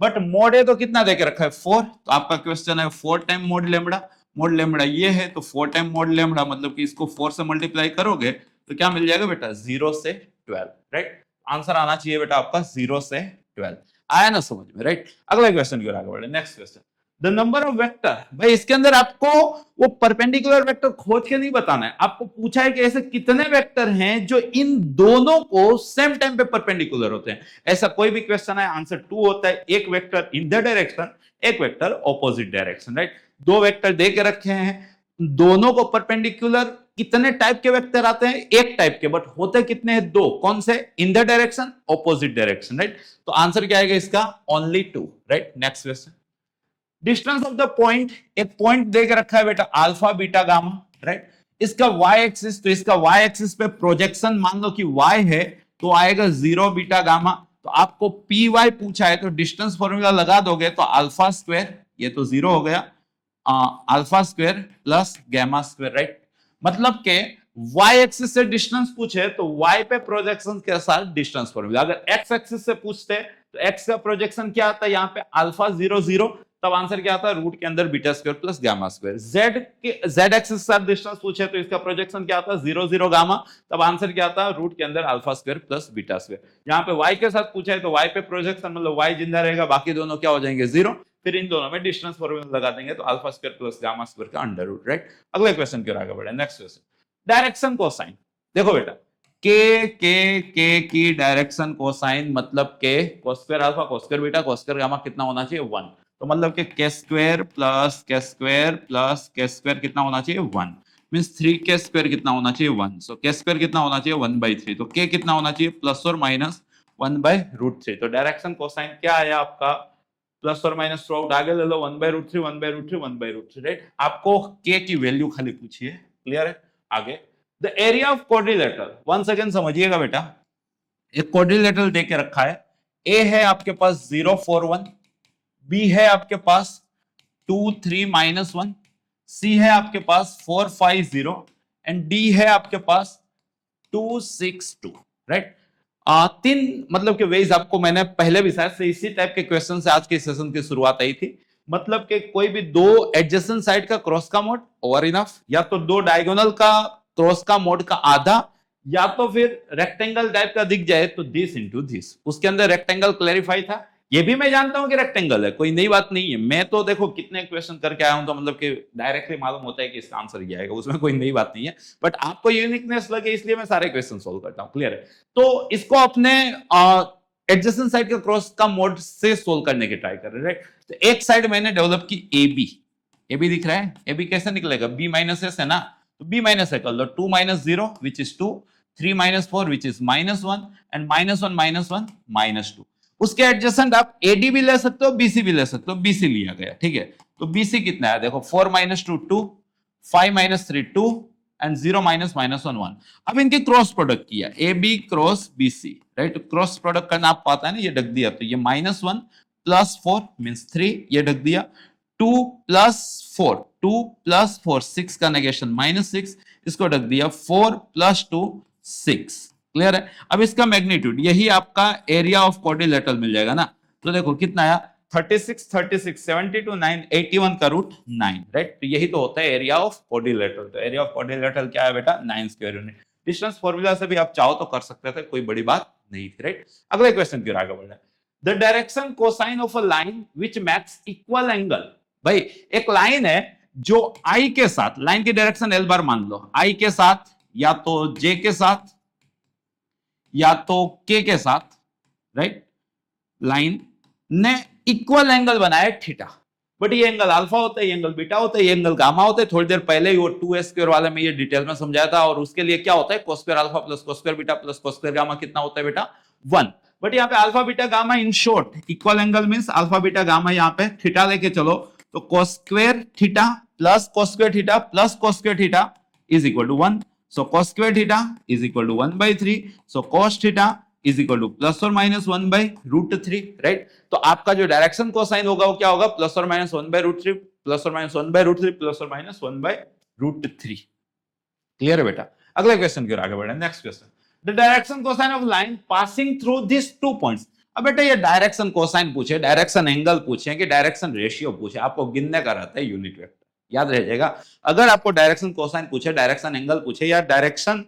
but mod A तो कितना देके रखा है 4, तो आपका क्वेश्चन है 4 time mode lambda, mode lambda ये है, तो 4 टाइम मोड लेमड़ा मतलब कि इसको 4 से मल्टीप्लाई करोगे तो क्या मिल जाएगा बेटा 0 से 12, राइट। आंसर आना चाहिए बेटा आपका 0 से 12। आया ना समझ में, राइट। अगला क्वेश्चन की ओर आगे बढ़े, next question, the number of vector. भाई इसके अंदर आपको वो परपेंडिकुलर वेक्टर खोज के नहीं बताना है, आपको पूछा है कि ऐसे कितने वेक्टर हैं जो इन दोनों को सेम टाइम पे परपेंडिकुलर होते हैं। ऐसा कोई भी क्वेश्चन है, आंसर 2 होता है, एक वेक्टर इन द डायरेक्शन, एक वेक्टर ऑपोजिट डायरेक्शन, राइट। दो वेक्टर दे के रखे हैं, दोनों को परपेंडिकुलर, कितने टाइप के वेक्टर आते हैं, एक टाइप के, बट होते कितने हैं, दो। कौन से, इन the direction, opposite direction, right. तो आंसर क्या आएगा इसका, only 2, right. Next question, distance of the point, एक पॉइंट देके रखा है बेटा अल्फा बीटा गामा, राइट। इसका y एक्सिस, तो इसका y एक्सिस पे प्रोजेक्शन मान लो कि y है, तो आएगा 0 बीटा गामा। तो आपको पी वाई पूछा है, तो डिस्टेंस फॉर्मूला लगा दोगे तो अल्फा स्क्वायर, ये तो 0 हो गया, alpha square plus gamma square, right. मतलब के y एक्सिस से डिस्टेंस पूछे तो y पे प्रोजेक्शन के साथ डिस्टेंस फॉर्मूला। अगर x एक्सिस से पूछते तो x का प्रोजेक्शन क्या आता है, यहाँ पे अल्फा 0 0, तब आंसर क्या आता है, रूट के अंदर beta square plus gamma square. z axis के साथ डिस्टेंस पूछे तो इसका प्रोजेक्शन क्या आता है, 0 0 गामा, तब आंसर क्या आता है, रूट के अंदर alpha square plus beta square. यहाँ पे y के साथ पूछा है तो y पे प्रोजेक्शन मतलब y जिंदा रहेगा, बाकी दोनों क्या हो जाएंगे 0, फिर इन दोनों में डिस्टेंस फॉर्मूला लगा देंगे तो alpha square plus gamma square का अंडर रूट, राइट। अगले क्वेश्चन की ओर आगे बढ़े, नेक्स्ट क्वेश्चन, डायरेक्शन कोसाइन। देखो बेटा के की डायरेक्शन कोसाइन मतलब के cos square alpha cos square beta cos square gamma कितना होना चाहिए 1। तो मतलब कि के स्क्वायर प्लस के स्क्वायर प्लस के स्क्वायर कितना होना चाहिए 1, मींस 3 के स्क्वायर कितना होना चाहिए 1। सो के स्क्वायर कितना होना चाहिए 1/3, तो के कितना होना चाहिए प्लस और माइनस 1/√3। तो डायरेक्शन कोसाइन क्या आया आपका, प्लस और माइनस थ्रू आउट आगे ले लो, 1/√3 1/√3 1/√3, राइट। आपको के की वैल्यू खाली पूछिए, क्लियर है। आगे the area of quadrilateral, one second समझिएगा बेटा, एक क्वाड्रिलेटरल दे के रखा है, ए है आपके पास 0 4 1, बी है आपके पास 2 3 -1, सी है आपके पास 4 5 0 एंड डी है आपके पास 2 6 2, राइट। तीन मतलब के वेज आपको मैंने पहले भी शायद से इसी टाइप के क्वेश्चन से आज के सेशन की शुरुआत आई थी। मतलब कि कोई भी दो एडजेसेंट साइड का क्रॉस का मोड ओवर इनफ, या तो दो डायगोनल का क्रॉस का मोड का आधा, या तो फिर रेक्टेंगल टाइप का दिख जाए तो दिस इनटू दिस। उसके अंदर रेक्टेंगल क्लैरिफाई था, ये भी मैं जानता हूं कि रेक्टेंगल है, कोई नई बात नहीं है। मैं तो देखो कितने क्वेश्चन करके आया हूं, तो मतलब कि डायरेक्टली मालूम होता है कि इसका आंसर ये आएगा, उसमें कोई नई बात नहीं है। बट आपको यूनिकनेस लगे इसलिए मैं सारे क्वेश्चन सोल्व करता हूं, क्लियर है। तो इसको अपने एडजेसेंट साइड के क्रॉस का मोड से सोल्व करने की ट्राई कर रहे हैं, राइट। तो एक साइड मैंने डेवलप की ए बी दिख रहा है, ए बी कैसे निकलेगा, बी माइनस एस है ना, तो बी माइनस है कर लो, 2 - 0 which is 2, 3 - 4 which is -1 and -1 -1 -2। उसके एडजेसेंट आप एडी भी ले सकते हो, बीसी भी ले सकते हो, बीसी लिया गया, ठीक है। तो बीसी कितना है, देखो 4 - 2 2, 5 - 3 2 एंड 0 -1 1। अब इनके क्रॉस प्रोडक्ट किया, A B cross B C, right. Cross product करना आपको आता है ना, ये ढक दिया, तो ये -1 + 4 मींस 3, ये ढक दिया, 2 + 4 2 + 4 6 का नेगेशन -6, इसको ढक दिया, 4 + 2 6, क्लियर है। अब इसका मैग्नीट्यूड, यही आपका एरिया ऑफ क्वाड्रिलेटरल मिल जाएगा ना। तो देखो कितना आया, 36 36 72 9 81 का रूट 9, राइट। तो यही तो होता है एरिया ऑफ क्वाड्रिलेटरल। तो एरिया ऑफ क्वाड्रिलेटरल क्या है बेटा, 9 स्क्वायर यूनिट। डिस्टेंस फॉर्मूला से भी आप चाहो तो कर सकते थे, कोई बड़ी बात नहीं थी, राइट। अगले क्वेश्चन की ओर आगे बढ़ना है, the direction cosine of a line which makes equal angle. भाई एक लाइन है जो आई के साथ, लाइन की डायरेक्शन एल बार मान लो, आई के साथ या तो जे के साथ या तो के साथ, राइट, लाइन ने इक्वल एंगल बनाया थीटा। बट ये एंगल अल्फा होता है, ये एंगल बीटा होता है, ये एंगल गामा होता है। थोड़ी देर पहले ही वो 2a² वाले में ये डिटेल में समझाया था। और उसके लिए क्या होता है, cos square alpha plus cos square beta plus cos square gamma कितना होता है बेटा 1। बट यहाँ पे alpha beta gamma in short equal angle means alpha beta gamma, यहाँ पे थीटा लेके चलो तो cos square theta plus cos square theta plus cos square theta is equal to 1। So cos square theta is equal to 1/3. So cos theta is equal to plus or minus 1/√3, right? तो आपका जो डायरेक्शन कोसाइन होगा वो क्या होगा, प्लस और माइनस 1/√3 प्लस और माइनस 1/√3 प्लस और माइनस 1/√3, क्लियर है बेटा। अगले क्वेश्चन की ओर आगे बढ़े, next question, the direction cosine of line passing through this 2 points. अब बेटा ये डायरेक्शन कोसाइन पूछे, डायरेक्शन एंगल पूछे कि डायरेक्शन रेशियो पूछे, आपको गिनने का रहता है यूनिट वेक्टर, याद रह जाएगा। अगर आपको डायरेक्शन कोसाइन पूछे, डायरेक्शन एंगल पूछे या डायरेक्शन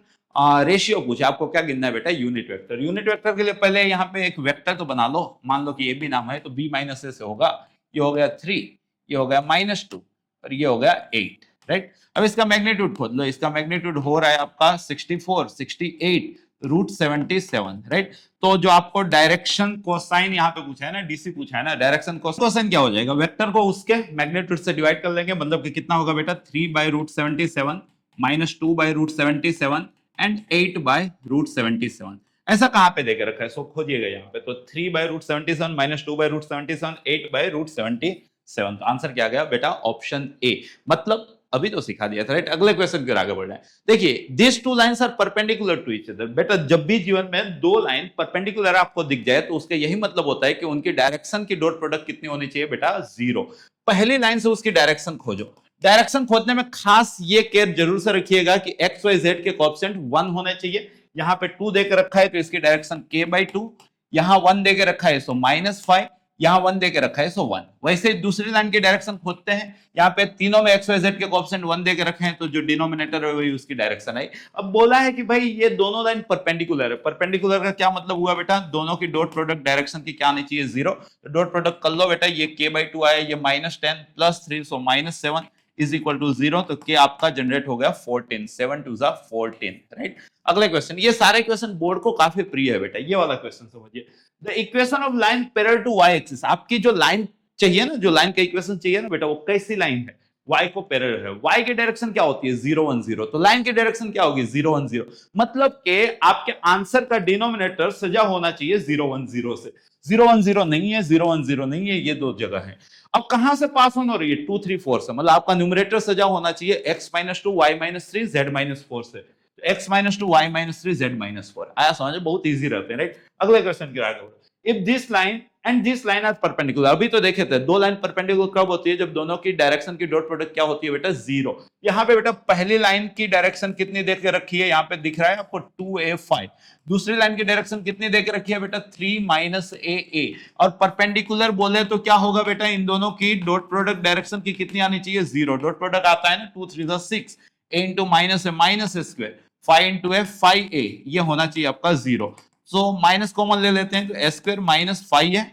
रेशियो पूछे, आपको क्या गिनना है बेटा? Unit vector. यूनिट वेक्टर के लिए पहले यहाँ पे एक वेक्टर तो बना लो। मान लो कि ये भी नाम है तो b माइनस ए से होगा। ये हो गया 3, ये हो गया -2 और ये हो गया 8, राइट। अब इसका मैग्नीट्यूड खोज लो। इसका मैग्नीट्यूड हो रहा है आपका 64, 68 रूट 77, राइट। तो जो आपको डायरेक्शन कोसाइन यहाँ पे पूछा है ना, डीसी पूछा है ना, डायरेक्शन कोसाइन क्या हो जाएगा? वेक्टर को उसके मैग्नीट्यूड से डिवाइड कर लेंगे, मतलब कि कितना होगा बेटा? 3/√77 -2 by root 77 and 8 by root 77। ऐसा कहां पे देके रखा है? सो खोजिएगा यहाँ पे। तो 3/√77 -2 बाई रूट 77 8 बाई रूट 77। तो आंसर क्या आ गया बेटा? Option A. मतलब अभी तो सिखा दिया था, राइट। अगले क्वेश्चन की ओर आगे बढ़ रहे हैं। देखिए, this two lines are perpendicular to each other. बेटा जब भी जीवन में दो लाइन परपेंडिकुलर आपको दिख जाए तो उसका यही मतलब होता है कि उनकी डायरेक्शन की डॉट प्रोडक्ट कितनी होनी चाहिए बेटा? 0। पहली लाइन से उसकी डायरेक्शन खोजो। डायरेक्शन खोजने में खास ये केयर जरूर से रखिएगा कि एक्स वाई जेड के कोएफिशिएंट 1 होने चाहिए। यहाँ पे 2 देके रखा है तो इसकी डायरेक्शन k/2, यहाँ 1 देके रखा है सो -5, यहाँ 1 देके रखा है सो 1। वैसे दूसरी लाइन की डायरेक्शन खोजते हैं। यहाँ पे तीनों में एक्स वाई जेड के कोएफिशिएंट 1 देके रखे हैं तो जो डिनोमिनेटर है वही उसकी डायरेक्शन है। अब बोला है कि भाई ये दोनों लाइन परपेंडिकुलर है। परपेंडिकुलर का क्या मतलब हुआ बेटा? दोनों की डॉट प्रोडक्ट डायरेक्शन की क्या आनी चाहिए? 0। तो डॉट प्रोडक्ट कर लो बेटा। ये k/2 आया, ये -10 + 3 सो -7 इज इक्वल टू 0। तो के आपका जनरेट हो गया 14, 7 2 जा 14, राइट। अगले क्वेश्चन। ये सारे क्वेश्चन बोर्ड को काफी प्रिय है बेटा। ये वाला क्वेश्चन समझिए। The equation of line parallel to y axis. आपकी जो लाइन चाहिए ना, जो लाइन का इक्वेशन चाहिए ना बेटा, वो कैसी लाइन है? y को पैरेलल है। y की डायरेक्शन क्या होती है? 0 1 0। तो लाइन की डायरेक्शन क्या होगी? 0 1 0। मतलब के आपके आंसर का डिनोमिनेटर सजा होना चाहिए 0 1 0 से। 0 1 0 नहीं है, 0 1 0 नहीं है, ये दो जगह है। अब कहां से पास ऑन हो रही है? 2 3 4 से। मतलब आपका न्यूमरेटर सजा होना चाहिए x - 2 y - 3 z - 4 से। तो x - 2 y - 3 z - 4 आया समझ? बहुत इजी रहते हैं, राइट। अगले क्वेश्चन की आगे बढ़ो। If this line and this line are perpendicular. अभी तो देखे थे दो लाइन परपेंडिकुलर कब होती है? जब दोनों की डायरेक्शन की डॉट प्रोडक्ट क्या होती है बेटा? 0। यहाँ पे बेटा पहली लाइन की डायरेक्शन कितनी देख के रखी है? यहाँ पे दिख रहा है आपको 2a5। दूसरी लाइन की डायरेक्शन कितनी देके रखी है बेटा? 3 - aa। और परपेंडिकुलर बोले तो क्या होगा बेटा? इन दोनों की डॉट प्रोडक्ट डायरेक्शन की कितनी आनी चाहिए? 0। डॉट प्रोडक्ट आता है ना 2 3 6, a into -a -a², 5 into a 5a। ये होना चाहिए आपका 0। सो माइनस कॉमन ले लेते हैं तो a स्क्वायर -5 है,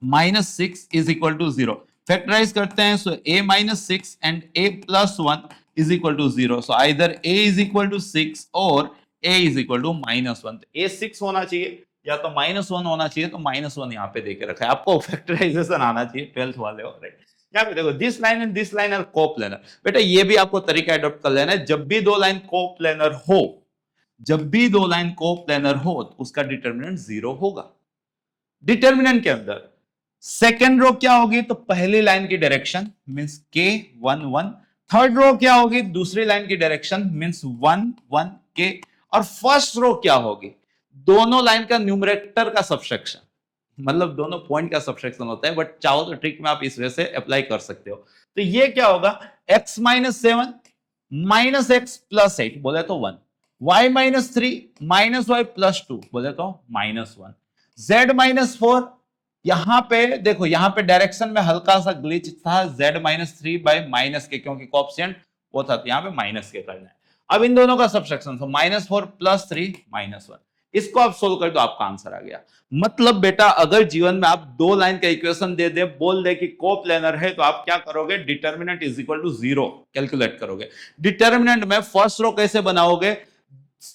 -6 इज इक्वल टू 0। फैक्टराइज करते हैं so a - 6 and a + 1 is equal to 0। So either a is equal to 6 और a इज इक्वल टू -1। तो a 6 होना चाहिए या तो -1 होना चाहिए। तो -1 यहाँ पे देके रखा है। आपको फैक्टराइजेशन आना चाहिए, 12th वाले हो, राइट। यहाँ पे देखो this line and this line are coplanar. बेटा ये भी आपको तरीका अडॉप्ट कर लेना है। जब भी दो लाइन कोप्लेनर हो, जब भी दो लाइन कोप्लेनर हो तो उसका डिटर्मिनेंट 0 होगा। डिटर्मिनेंट के अंदर सेकेंड रो क्या होगी? तो पहली लाइन की direction means k1 1। Third row क्या होगी? दूसरी लाइन की डायरेक्शन मींस 1 1 k। और फर्स्ट रो क्या होगी? दोनों लाइन का न्यूमरेटर का सबसेक्शन, मतलब दोनों पॉइंट का सबसेक्शन होता है। बट चाहो तो ट्रिक में आप इस वजह से अप्लाई कर सकते हो। तो ये क्या होगा? x - 7 - x + 8 बोले तो 1, y - 3 - y + 2 बोले तो -1, z - 4। यहां पे देखो, यहां पे डायरेक्शन में हल्का सा ग्लिच था, z - 3 बाय -k, क्योंकि कोएफिशिएंट वो था तो यहां पे -k करना है। अब इन दोनों का सबसेक्शन तो -4 + 3 -1। इसको आप सोल्व कर दो, आपका आंसर आ गया। मतलब बेटा अगर जीवन में आप दो लाइन का इक्वेशन दे दे, बोल दे कि कोप्लेनर है, तो आप क्या करोगे? Determinant is equal to 0 calculate करोगे। डिटर्मिनेंट में फर्स्ट रो कैसे बनाओगे?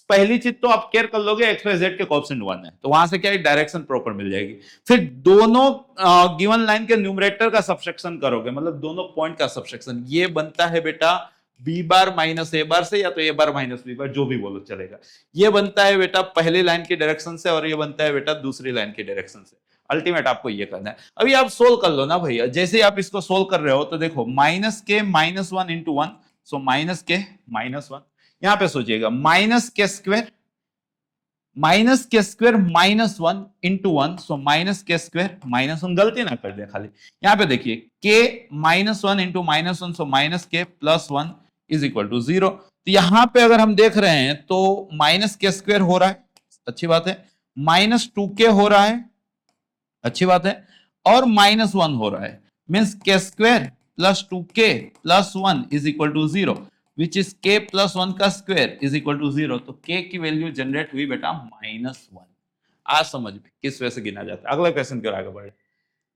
पहली चीज तो आप केयर कर लोगे एक्स वाई जेड के कोएफिशिएंट 1 है, तो वहां से क्या डायरेक्शन प्रॉपर मिल जाएगी। फिर दोनों गिवन लाइन के न्यूमरेटर का सबसेक्शन करोगे, मतलब दोनों पॉइंट का सबसेक्शन। ये बनता है बेटा b बार माइनस a बार से, या तो a बार माइनस b बार, जो भी बोलो चलेगा। ये बनता है बेटा पहली लाइन की डायरेक्शन से, और ये बनता है बेटा दूसरी लाइन की डायरेक्शन से। अल्टीमेट आपको ये करना है। अभी आप सोल्व कर लो ना भैया। जैसे ही आप इसको सोल्व कर रहे हो तो देखो -k - 1 इंटू 1, सो -k - 1। यहां पे सोचिएगा -k square -1 into 1, so -k square -1। गलती ना कर दे खाली। यहां पे देखिए k -1 into -1, so -k + 1 is equal to 0। तो यहां पे अगर हम देख रहे हैं तो -k स्क्वायर हो रहा है, अच्छी बात है। -2k हो रहा है, अच्छी बात है। और -1 हो रहा है, means k square plus 2k plus 1 is equal to 0 which is k plus 1 का स्क्वायर इज इक्वल टू 0। तो k की वैल्यू जनरेट हुई बेटा -1। आज समझ में किस वजह से गिना जाता है। अगला क्वेश्चन की ओर आगे बढ़े।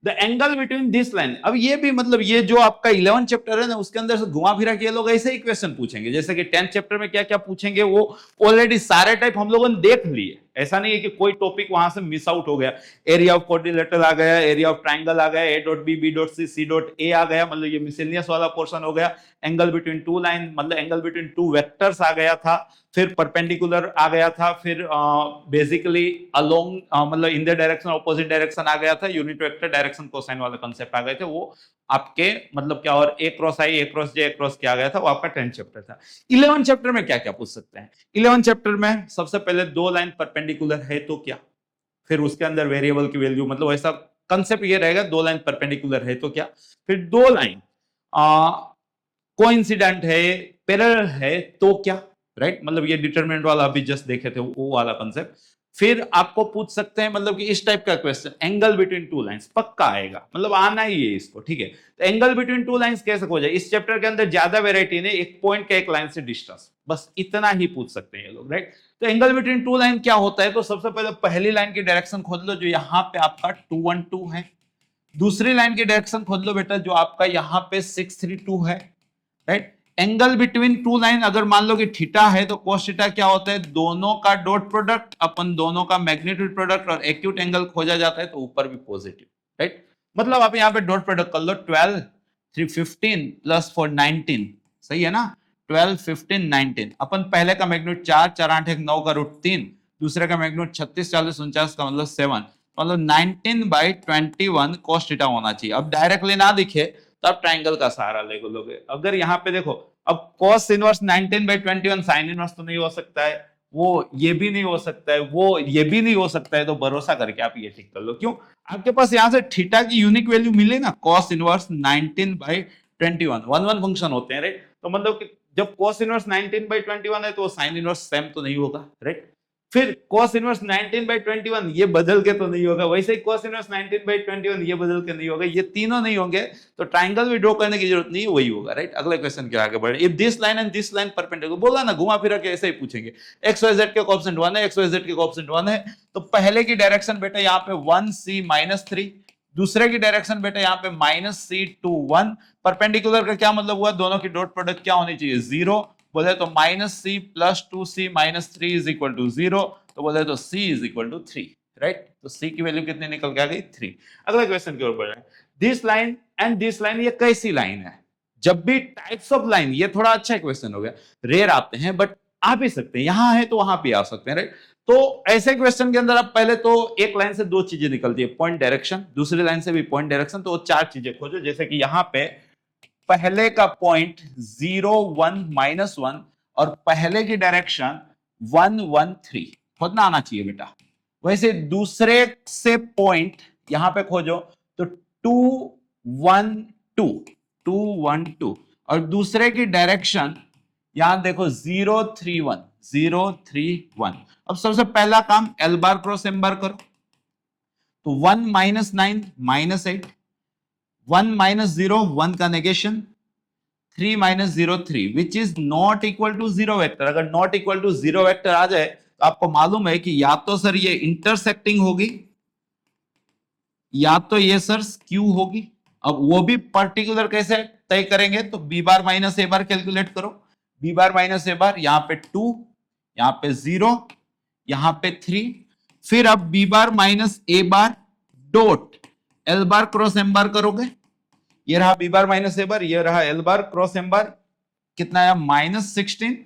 The angle between this line, अब ये भी मतलब ये जो आपका 11 चैप्टर है ना उसके अंदर से घुमा फिरा के ये लोग ऐसे ही क्वेश्चन पूछेंगे जैसे कि 10 चैप्टर में क्या क्या पूछेंगे वो ऑलरेडी सारे टाइप हम लोगों ने देख लिए। ऐसा नहीं है कि कोई टॉपिक वहां से मिस आउट हो गया। एरिया ऑफ क्वाड्रिलेटरल आ गया, एरिया ऑफ ट्राइंगल आ गया, A dot B, B dot C, C dot A आ गया, मतलब ये मिसलेनियस वाला पोर्शन हो गया। एंगल बिटवीन टू लाइन मतलब एंगल बिटवीन टू वेक्टर्स आ गया था, फिर परपेंडिकुलर आ गया था, फिर बेसिकली अलोंग मतलब in the direction opposite direction आ गया था, यूनिट वेक्टर डायरेक्शन कोसाइन वाला कांसेप्ट आ गए थे। वो आपके मतलब क्या, और A cross I, A cross J, A cross क्या आ गया था, वो आपका 10 चैप्टर था। 11 चैप्टर में क्या क्या पूछ सकते हैं? 11 चैप्टर में सबसे पहले दो लाइन परपेंडिकुलर है तो क्या, फिर उसके अंदर वेरिएबल की वैल्यू, मतलब ऐसा कंसेप्ट ये रहेगा, दो लाइन परपेंडिकुलर है तो क्या, फिर दो लाइन कोइंसिडेंट है, पैरेलल है तो क्या, राइट, मतलब ये डिटरमिनेंट वाला अभी जस्ट देखे थे वो वाला कंसेप्ट। फिर आपको पूछ सकते हैं मतलब कि इस टाइप का question, angle between two lines पक्का आएगा, मतलब आना ही है इसको, ठीक है। तो एंगल बिटवीन टू लाइंस कैसे हो जाए, इस चैप्टर के अंदर ज्यादा वेराइटी नहीं, एक पॉइंट का एक लाइन से डिस्टेंस, बस इतना ही पूछ सकते हैं ये लोग, राइट। तो एंगल बिटवीन टू लाइन क्या होता है, तो सबसे पहले पहली लाइन की डायरेक्शन खोद लो जो यहाँ पे आपका 212 है, दूसरी लाइन की डायरेक्शन खोद लो बेटा जो आपका यहाँ पे 632 है, right. Angle between two line अगर मान लो कि थीटा है तो cos थीटा क्या होता है, दोनों का डॉट प्रोडक्ट अपन दोनों का मैग्नीट्यूड प्रोडक्ट, और एक्यूट एंगल खोजा जाता है तो ऊपर भी पॉजिटिव, राइट। मतलब आप यहाँ पे डॉट प्रोडक्ट कर लो, 12 3 15 प्लस 4 19, सही है ना, 12 15 19। अपन पहले का मैग्नीट्यूड 4 4 8 1 9 का रूट 3, दूसरे का मैग्नीट्यूड 36 40 49 का मतलब 7, मतलब 19/21 cos थीटा होना चाहिए। अब डायरेक्टली ना दिखे तो आप ट्राइंगल का सहारा ले लोगे। अगर यहाँ पे देखो, अब cos इनवर्स 19/21 साइन इनवर्स तो नहीं हो सकता है, वो ये भी नहीं हो सकता है, वो ये भी नहीं हो सकता है, तो भरोसा करके आप ये ठीक कर लो। क्यों? आपके पास यहाँ से थीटा की यूनिक वैल्यू मिले ना, cos इनवर्स 19/21 1 1 फंक्शन होते हैं, राइट। तो मतलब कि जब cos इनवर्स 19/21 है तो साइन इनवर्स सेम तो नहीं होगा, राइट। फिर cos इनवर्स 19/21 ये बदल के तो नहीं होगा, वैसे ही cos इनवर्स 19/21 ये बदल के नहीं होगा, ये तीनों नहीं होंगे तो ट्राइंगल भी ड्रॉ करने की जरूरत नहीं, वही होगा, राइट। अगले क्वेश्चन के आगे बढ़े। If this line and this line perpendicular, बोला ना घुमा फिरा के ऐसे ही पूछेंगे। XYZ के कोएफिशिएंट 1 है, XYZ के कोएफिशिएंट 1 है, तो पहले की डायरेक्शन बेटा यहाँ पे 1c -3, दूसरे की डायरेक्शन बेटा यहाँ पे -c to 1। परपेंडिकुलर का क्या मतलब हुआ, दोनों की डॉट प्रोडक्ट क्या होनी चाहिए, 0। बोले तो -c + 2c - 3 = 0, तो बोले तो c = 3, राइट। तो c की वैल्यू कितनी निकल के आ गई, 3। अगला क्वेश्चन की ओर बढ़ रहे हैं। This line and this line, ये कैसी लाइन है? जब भी टाइप्स ऑफ लाइन, ये थोड़ा अच्छा क्वेश्चन हो गया, रेयर आते हैं बट आ भी सकते हैं, यहां है तो वहां भी आ सकते हैं, राइट। तो ऐसे क्वेश्चन के अंदर आप पहले तो एक लाइन से दो चीजें निकलती है, पॉइंट डायरेक्शन, दूसरी लाइन से भी पॉइंट डायरेक्शन, तो चार चीजें खोजो। जैसे कि यहां पे पहले का पॉइंट 0 1 -1 और पहले की डायरेक्शन 1 1 3 खोजना आना चाहिए बेटा। वैसे दूसरे से पॉइंट यहां पे खोजो तो 2 1 2 2 1 2, और दूसरे की डायरेक्शन यहां देखो 0 3 1 0 3 1। अब सबसे पहला काम एल बार क्रॉस एम बार करो, तो 1 -9 -8, 1 - 0 1 का negation, 3 - 0 3 which is not equal to 0 vector. अगर नॉट इक्वल टू 0 वेक्टर आ जाए तो आपको मालूम है कि या तो सर ये इंटरसेक्टिंग होगी या तो ये सर स्क्यू होगी। अब वो भी पर्टिकुलर कैसे तय करेंगे, तो B bar minus A bar calculate करो। बी बार माइनस ए बार यहाँ पे 2, यहाँ पे 0, यहाँ पे 3, फिर अब B bar minus A bar dot L bar cross M bar करोगे, ये रहा बी बार माइनस ए बार, ये रहा एल बार क्रॉस एम बार, कितना आया -16,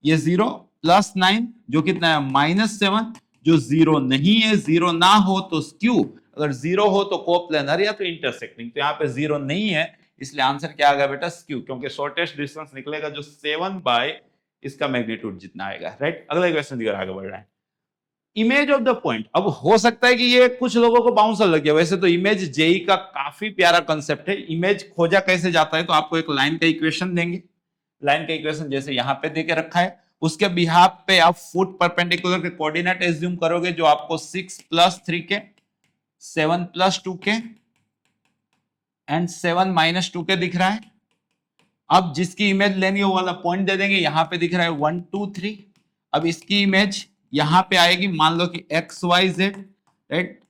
ये 0 + 9 जो कितना है -7, जो 0 नहीं है, 0 ना हो तो स्क्यू, अगर 0 हो तो कोप्लेनर या तो इंटरसेक्टिंग। तो यहाँ पे 0 नहीं है, इसलिए आंसर क्या आ गया बेटा, स्क्यू, क्योंकि शॉर्टेस्ट डिस्टेंस निकलेगा जो 7 बाय इसका मैग्नीट्यूड जितना आएगा, राइट। अगला क्वेश्चन दिखा आगे बढ़ रहा है। इमेज ऑफ द पॉइंट, अब हो सकता है कि ये कुछ लोगों को बाउंसर लग गया, वैसे तो इमेज जेई का काफी प्यारा कंसेप्ट है। इमेज खोजा कैसे जाता है, तो आपको एक लाइन का इक्वेशन देंगे, लाइन का इक्वेशन जैसे यहां पे देके रखा है, उसके बिहाफ पे आप फुट परपेंडिकुलर के कोऑर्डिनेट एज्यूम करोगे जो आपको 6 + 3 के 7 + 2 के एंड 7 माइनस 2 के दिख रहा है। अब जिसकी इमेज लेनी है वो वाला पॉइंट दे देंगे, यहां पे दिख रहा है 1 2 3। अब इसकी इमेज यहां पे आएगी, मान लो कि एक्स वाई जेड, राइट।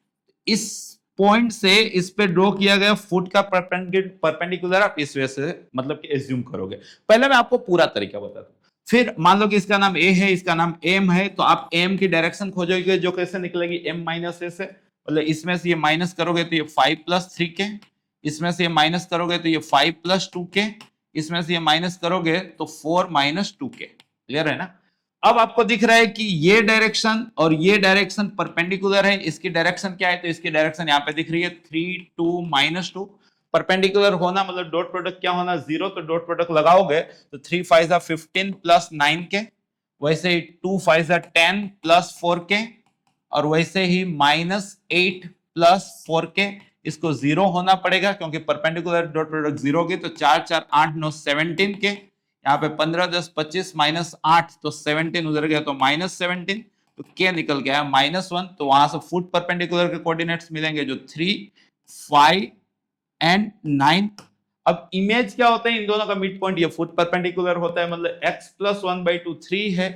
इस पॉइंट से इस पे ड्रॉ किया गया फुट का परपेंडिकुलर आप इस वजह से मतलब कि एज्यूम करोगे। पहले मैं आपको पूरा तरीका बता दूं, फिर मान लो कि इसका नाम ए है, इसका नाम एम है, तो आप एम की डायरेक्शन खोजोगे जो कैसे निकलेगी, एम माइनस ए से। मतलब इसमें से ये माइनस करोगे तो ये 5 प्लस 3 के, इसमें से ये माइनस करोगे तो ये 5 प्लस 2 के, इसमें से ये माइनस करोगे तो 4 माइनस 2 के। क्लियर है ना। अब आपको दिख रहा है कि ये डायरेक्शन और ये डायरेक्शन परपेंडिकुलर है। इसकी डायरेक्शन क्या है, तो इसकी डायरेक्शन यहाँ पे दिख रही है 3 2 माइनस 2। परपेंडिकुलर होना मतलब डॉट प्रोडक्ट क्या होना, 0, तो डॉट प्रोडक्ट लगाओगे तो 3 5 15 प्लस 9 के, वैसे ही 2 5 10 प्लस 4 के, और वैसे ही माइनस 8 प्लस 4 के। इसको 0 होना पड़ेगा क्योंकि परपेंडिकुलर डॉट प्रोडक्ट 0 होगी, तो 4 4 8 9 17 के, यहाँ पे 15 10 25 माइनस 8 तो 17 उधर गया तो माइनस 17, तो के निकल गया -1। तो वहां से फुट परपेंडिकुलर के कोऑर्डिनेट्स मिलेंगे जो 3 5 एंड 9। अब इमेज क्या होता है इन दोनों का मिड पॉइंट, ये फुट परपेंडिकुलर होता है, मतलब x प्लस 1/2 3 है,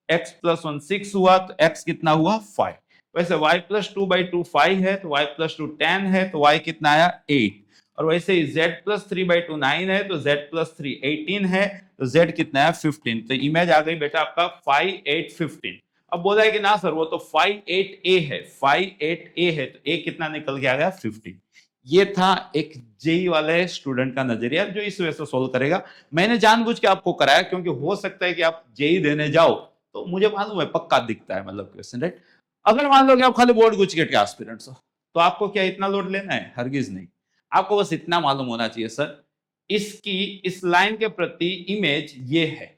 x प्लस 1 6 हुआ, तो x कितना हुआ 5। वैसे y प्लस 2/2 5 है, तो y प्लस 2 10 है, तो y कितना आया 8। और वैसे ही z प्लस 3/2 9 है, तो z प्लस 3 18 है, तो z कितना है 15। तो इमेज आ गई बेटा आपका 5 8 15। अब बोला है कि ना सर वो तो 5 8 a है, 5 8 a है, तो a कितना निकल के आ गया 15। ये था एक जेई वाले स्टूडेंट का नजरिया जो इस वजह से सोल्व करेगा। मैंने जानबूझ के आपको कराया क्योंकि हो सकता है कि आप जेई देने जाओ तो मुझे मालूम है पक्का दिखता है मतलब क्वेश्चन, राइट। अगर मान लो कि आप खाली बोर्ड गुचगेट के एस्पिरेंट्स हो तो आपको क्या इतना लोड लेना है, हरगिज नहीं। आपको बस इतना मालूम होना चाहिए सर इसकी इस लाइन के प्रति इमेज ये है।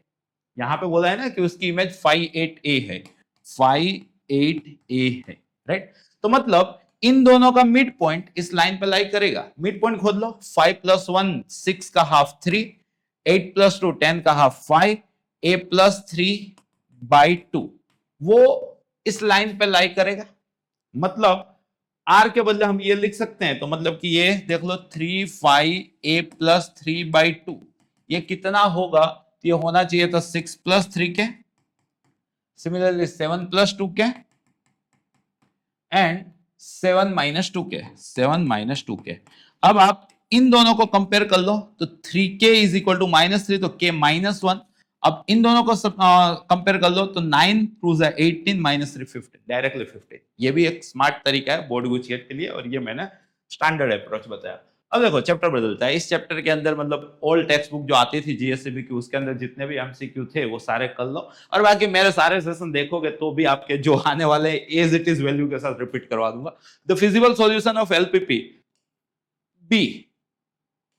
यहां पे बोला है ना कि उसकी इमेज 5 8 a है, 5 8 a है, राइट। तो मतलब इन दोनों का मिड पॉइंट इस लाइन पे लाई करेगा। मिड पॉइंट खोद लो, 5 प्लस 1 6 का हाफ 3, 8 प्लस 2 10 का हाफ 5, a प्लस 3/2 वो इस लाइन पे लाई करेगा। मतलब r के बदले हम ये लिख सकते हैं, तो मतलब कि ये देख लो 3 5 a प्लस 3/2 ये कितना होगा, तो ये होना चाहिए था 6 प्लस 3 के, सिमिलरली 7 प्लस 2 के एंड 7 माइनस 2 के, 7 माइनस 2 के। अब आप इन दोनों को कंपेयर कर लो तो 3k इज इक्वल टू -3, तो k -1। अब इन दोनों को कंपेयर कर लो तो 9 2 18 -3 15, डायरेक्टली 15। ये भी एक स्मार्ट तरीका है बोर्ड गुचगेट के लिए और ये मैंने स्टैंडर्ड अप्रोच बताया। अब देखो चैप्टर बदलता है। इस चैप्टर के अंदर मतलब ओल्ड टेक्स्ट बुक जो आती थी जीएससीबी की उसके अंदर जितने भी एमसीक्यू थे वो सारे कर लो, और बाकी मेरे सारे सेशन देखोगे तो भी आपके जो आने वाले एज इट इज वैल्यू के साथ रिपीट करवा दूंगा। The feasible solution of LPP B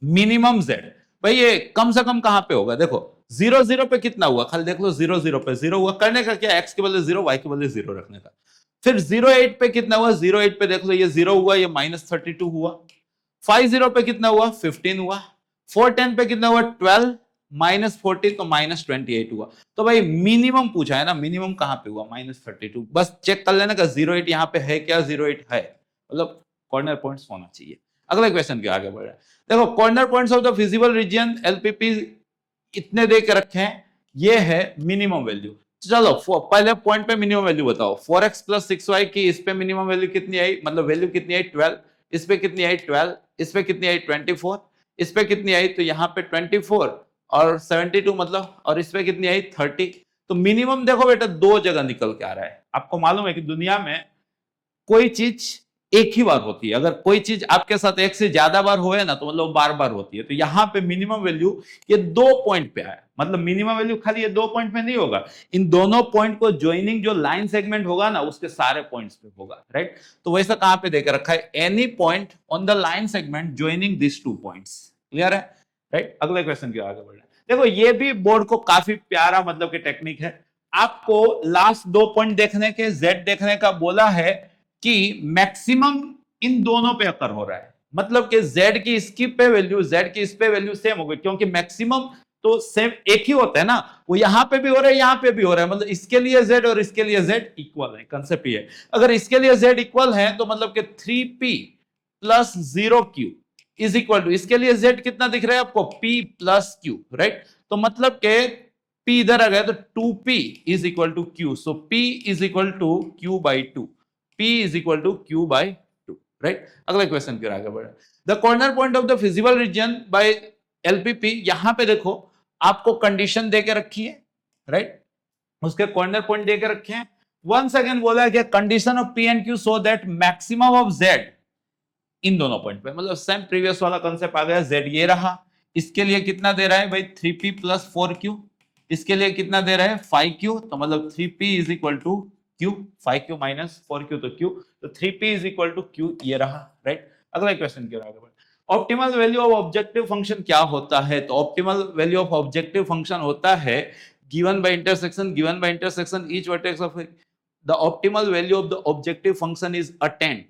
minimum Z, भाई ये कम से कम कहां पे होगा, देखो 0 0 पे कितना हुआ, खाली देख लो 0 0 पे 0 हुआ। करने का क्या, x के बदले 0 y के बदले 0 रखने का। फिर 0 8 पे कितना हुआ, 0 8 पे देख लो ये 0 हुआ, ये -32 हुआ। 5 0 पे कितना हुआ 15 हुआ। 4 10 पे कितना हुआ 12 -14 तो -28 हुआ। तो भाई मिनिमम पूछा है ना, मिनिमम कहां पे हुआ -32। बस चेक कर लेना का 0 8 यहां पे है क्या, 0 8 है, मतलब कॉर्नर पॉइंट्स होना चाहिए। अगले क्वेश्चन के आगे बढ़ रहा है। देखो corner points of the feasible reason LPP इतने दे के रखे हैं, ये है मिनिमम वैल्यू। चलो पहले पॉइंट पे मिनिमम वैल्यू बताओ। 4x प्लस 6y की इस पे मिनिमम वैल्यू कितनी आई, मतलब वैल्यू कितनी आई 12, इस पे कितनी आई 12, इस पे कितनी आई 24, इस पे कितनी आई, तो यहाँ पे 24 और 72 मतलब, और इस पे कितनी आई 30। तो मिनिमम देखो बेटा दो जगह निकल के आ रहा है। आपको मालूम है कि दुनिया में कोई चीज एक ही बार होती है, अगर कोई चीज आपके साथ एक से ज्यादा बार होए ना तो मतलब बार बार होती है। तो यहाँ पे मिनिमम वैल्यू ये 2 पॉइंट पे आया, मतलब मिनिमम वैल्यू खाली ये 2 पॉइंट पे नहीं होगा, इन दोनों पॉइंट को ज्वाइनिंग जो लाइन सेगमेंट होगा ना उसके सारे पॉइंट्स पे होगा, राइट। तो वैसा कहां पे देकर रखा है, any point on the line segment joining this 2 points. Clear है, राइट। अगले क्वेश्चन की आगे बढ़ना है। देखो ये भी बोर्ड को काफी प्यारा मतलब कि टेक्निक है। आपको लास्ट 2 पॉइंट देखने के, जेड देखने का बोला है कि मैक्सिमम इन दोनों पे अकर हो रहा है, मतलब कि z की इसकी पे वैल्यू, z की इस पे वैल्यू सेम हो गई, क्योंकि मैक्सिमम तो सेम एक ही होता है ना, वो यहां पे भी हो रहा है यहां पे भी हो रहा है, मतलब इसके लिए z और इसके लिए z इक्वल है। कंसेप्ट ये है, अगर इसके लिए z इक्वल है तो मतलब कि 3p plus 0q is equal to, इसके लिए z कितना दिख रहा है आपको, p प्लस q, राइट। तो मतलब के p इधर आ गया तो 2p is equal to q, so p is equal to q by 2, p is equal to q by 2, right. अगला क्वेश्चन की ओर आगे बढ़े। The corner point of the feasible region by LPP, यहां पे देखो आपको कंडीशन दे के रखी है, राइट, उसके कॉर्नर पॉइंट दे के रखे हैं। वंस अगेन बोला कि condition of P and Q so that maximum of Z इन दोनों पॉइंट पे, मतलब सेम प्रीवियस वाला कंसेप्ट आ गया। Z ये रहा, इसके लिए कितना दे रहा है भाई 3P प्लस 4Q, इसके लिए कितना दे रहा है 5Q, तो मतलब 3P is equal to Q, 5Q minus 4Q तो Q, तो 3P is equal to Q ये रहा, राइट। अगला क्वेश्चन की ओर आगे बढ़े। Optimal value of objective function क्या होता है, तो optimal value of objective function होता है given by intersection each vertex of the optimal value of the objective function is attained।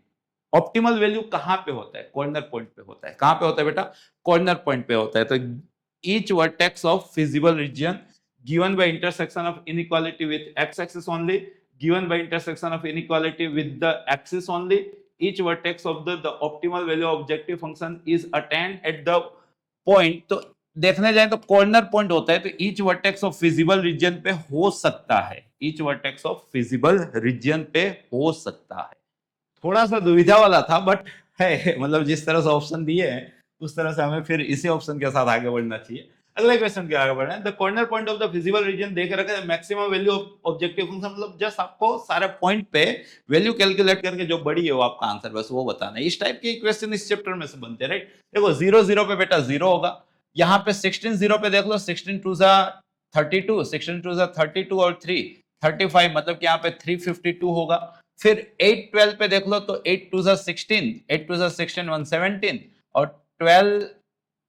Optimal value कहां पे होता है, कॉर्नर पॉइंट पे होता है। कहां पे होता है बेटा, कॉर्नर पॉइंट पे होता है। तो each vertex of feasible region given by intersection of inequality with x axis only, given by intersection of inequality with the axis only, each vertex of the optimal value of objective function is attained at the point। तो देखने जाए तो कॉर्नर पॉइंट होता है, तो each vertex of feasible region पे हो सकता है, each vertex of feasible region पे हो सकता है। थोड़ा सा दुविधा वाला था बट है, मतलब जिस तरह से ऑप्शन दिए हैं उस तरह से हमें फिर इसी ऑप्शन के साथ आगे बढ़ना चाहिए। अगले क्वेश्चन के आगे बढ़ना है। The corner point of the feasible reason देख रखा है maximum value of objective function, मतलब जस्ट आपको सारे पॉइंट पे वैल्यू कैलकुलेट करके जो बड़ी है वो आपका आंसर, बस वो बताना है। इस टाइप के क्वेश्चन इस चैप्टर में से बनते हैं, राइट। देखो 0 0 पे बेटा 0 होगा, यहाँ पे 16 0 पे देख लो 16 2 जा 32, 16 2 जा 32 और 3 35, मतलब कि यहाँ पे 352 होगा। फिर 8 12 पे देख लो तो 8 2 जा 16, 8 2 जा 16 117 और 12